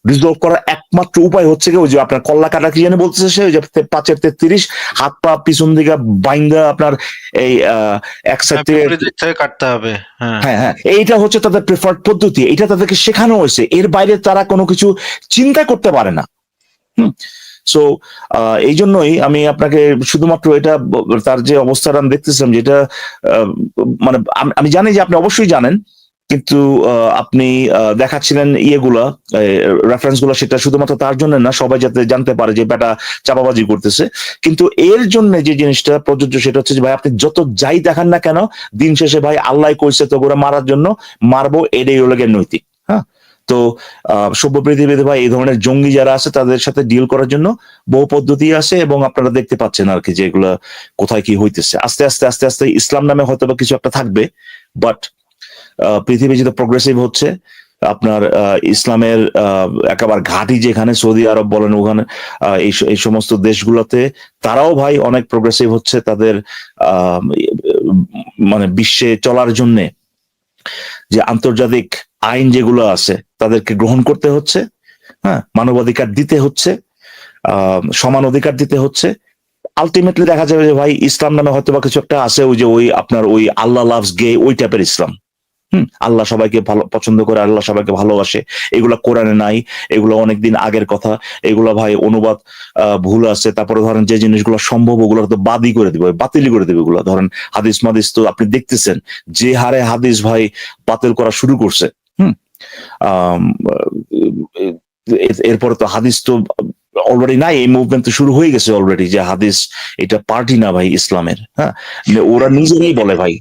[SPEAKER 4] রিজলভ করার একমাত্র উপায় হচ্ছে কি, ওই যে আপনার কল্লা কাটা কি জানি বলতেছে সে, ওই যে 5-33 হাত পা পিছন দিকে বাইন্দা আপনার এই এক সাইড থেকে
[SPEAKER 1] বিপরীত দিক থেকে কাটতে হবে। হ্যাঁ,
[SPEAKER 4] হ্যাঁ, এইটা হচ্ছে তাদের প্রেফার্ড পদ্ধতি, এটা তাদেরকে শেখানো হয়েছে, এর বাইরে তারা কোনো কিছু চিন্তা করতে পারে না। সো এই জন্যই আমি আপনাকে শুধুমাত্র এটা তার যে অবস্থাটা আমি দেখতেছিলাম, যেটা মানে আমি জানি যে আপনি অবশ্যই জানেন, কিন্তু আপনি দেখাচ্ছিলেন ইয়েগুলা রেফারেন্স গুলা, সেটা শুধুমাত্র তার জন্য না, সবাই যাতে জানতে পারে যে বেটা চাপাবাজি করতেছে। কিন্তু এর জন্য যে জিনিসটা প্রযোজ্য সেটা হচ্ছে যে ভাই আপনি যত যাই দেখান না কেন, দিন শেষে ভাই আল্লাহ কইছে তো করে মারার জন্য মারবো, এটাই হলো গিয়ে নৈতিক। হ্যাঁ, তো সভ্য পৃথিবীতে ভাই এই ধরনের জঙ্গি যারা আছে তাদের সাথে ডিল করার জন্য বহু পদ্ধতি আছে, এবং আপনারা দেখতে পাচ্ছেন আর কি যে এগুলা কোথায় কি হইতেছে। আস্তে আস্তে ইসলাম নামে হয়তো বা কিছু একটা থাকবে, বাট পৃথিবী যেটা প্রোগ্রেসিভ হচ্ছে, আপনার ইসলামের একেবারে ঘাঁটি যেখানে সৌদি আরব বলেন, ওখানে এই সমস্ত দেশগুলোতে তারাও ভাই অনেক প্রোগ্রেসিভ হচ্ছে। তাদের মানে বিশ্বে চলার জন্যে যে আন্তর্জাতিক আইন যেগুলো আছে তাদেরকে গ্রহণ করতে হচ্ছে, হ্যাঁ, মানবাধিকার দিতে হচ্ছে, সমান অধিকার দিতে হচ্ছে। আলটিমেটলি দেখা যাবে যে ভাই ইসলাম নামে হয়তো বা কিছু একটা আছে, ওই যে ওই আপনার ওই আল্লাহ লাভস গে, ওই টাইপের ইসলাম। আল্লাহ সবাইকে ভালো পছন্দ করে, আল্লাহ সবাইকে ভালোবাসে, এগুলা কোরআনে নাই, এগুলো অনেকদিন আগের কথা, এগুলা ভাই অনুবাদ ভুল আছে। তারপরে ধরেন যে জিনিসগুলো সম্ভব ওগুলো তো বাদই করে দিবে, বাতিলই করে দিবে। এগুলো ধরেন হাদিস মাদিস তো আপনি দেখতেছেন যে হারে হাদিস ভাই বাতিল করা শুরু করছে। এরপরে তো হাদিস তো অলরেডি নাই, এই মুভমেন্ট তো শুরু হয়ে গেছে অলরেডি, যে হাদিস এটা পার্টি না ভাই ইসলামের। হ্যাঁ, ওরা নিজেরাই বলে ভাই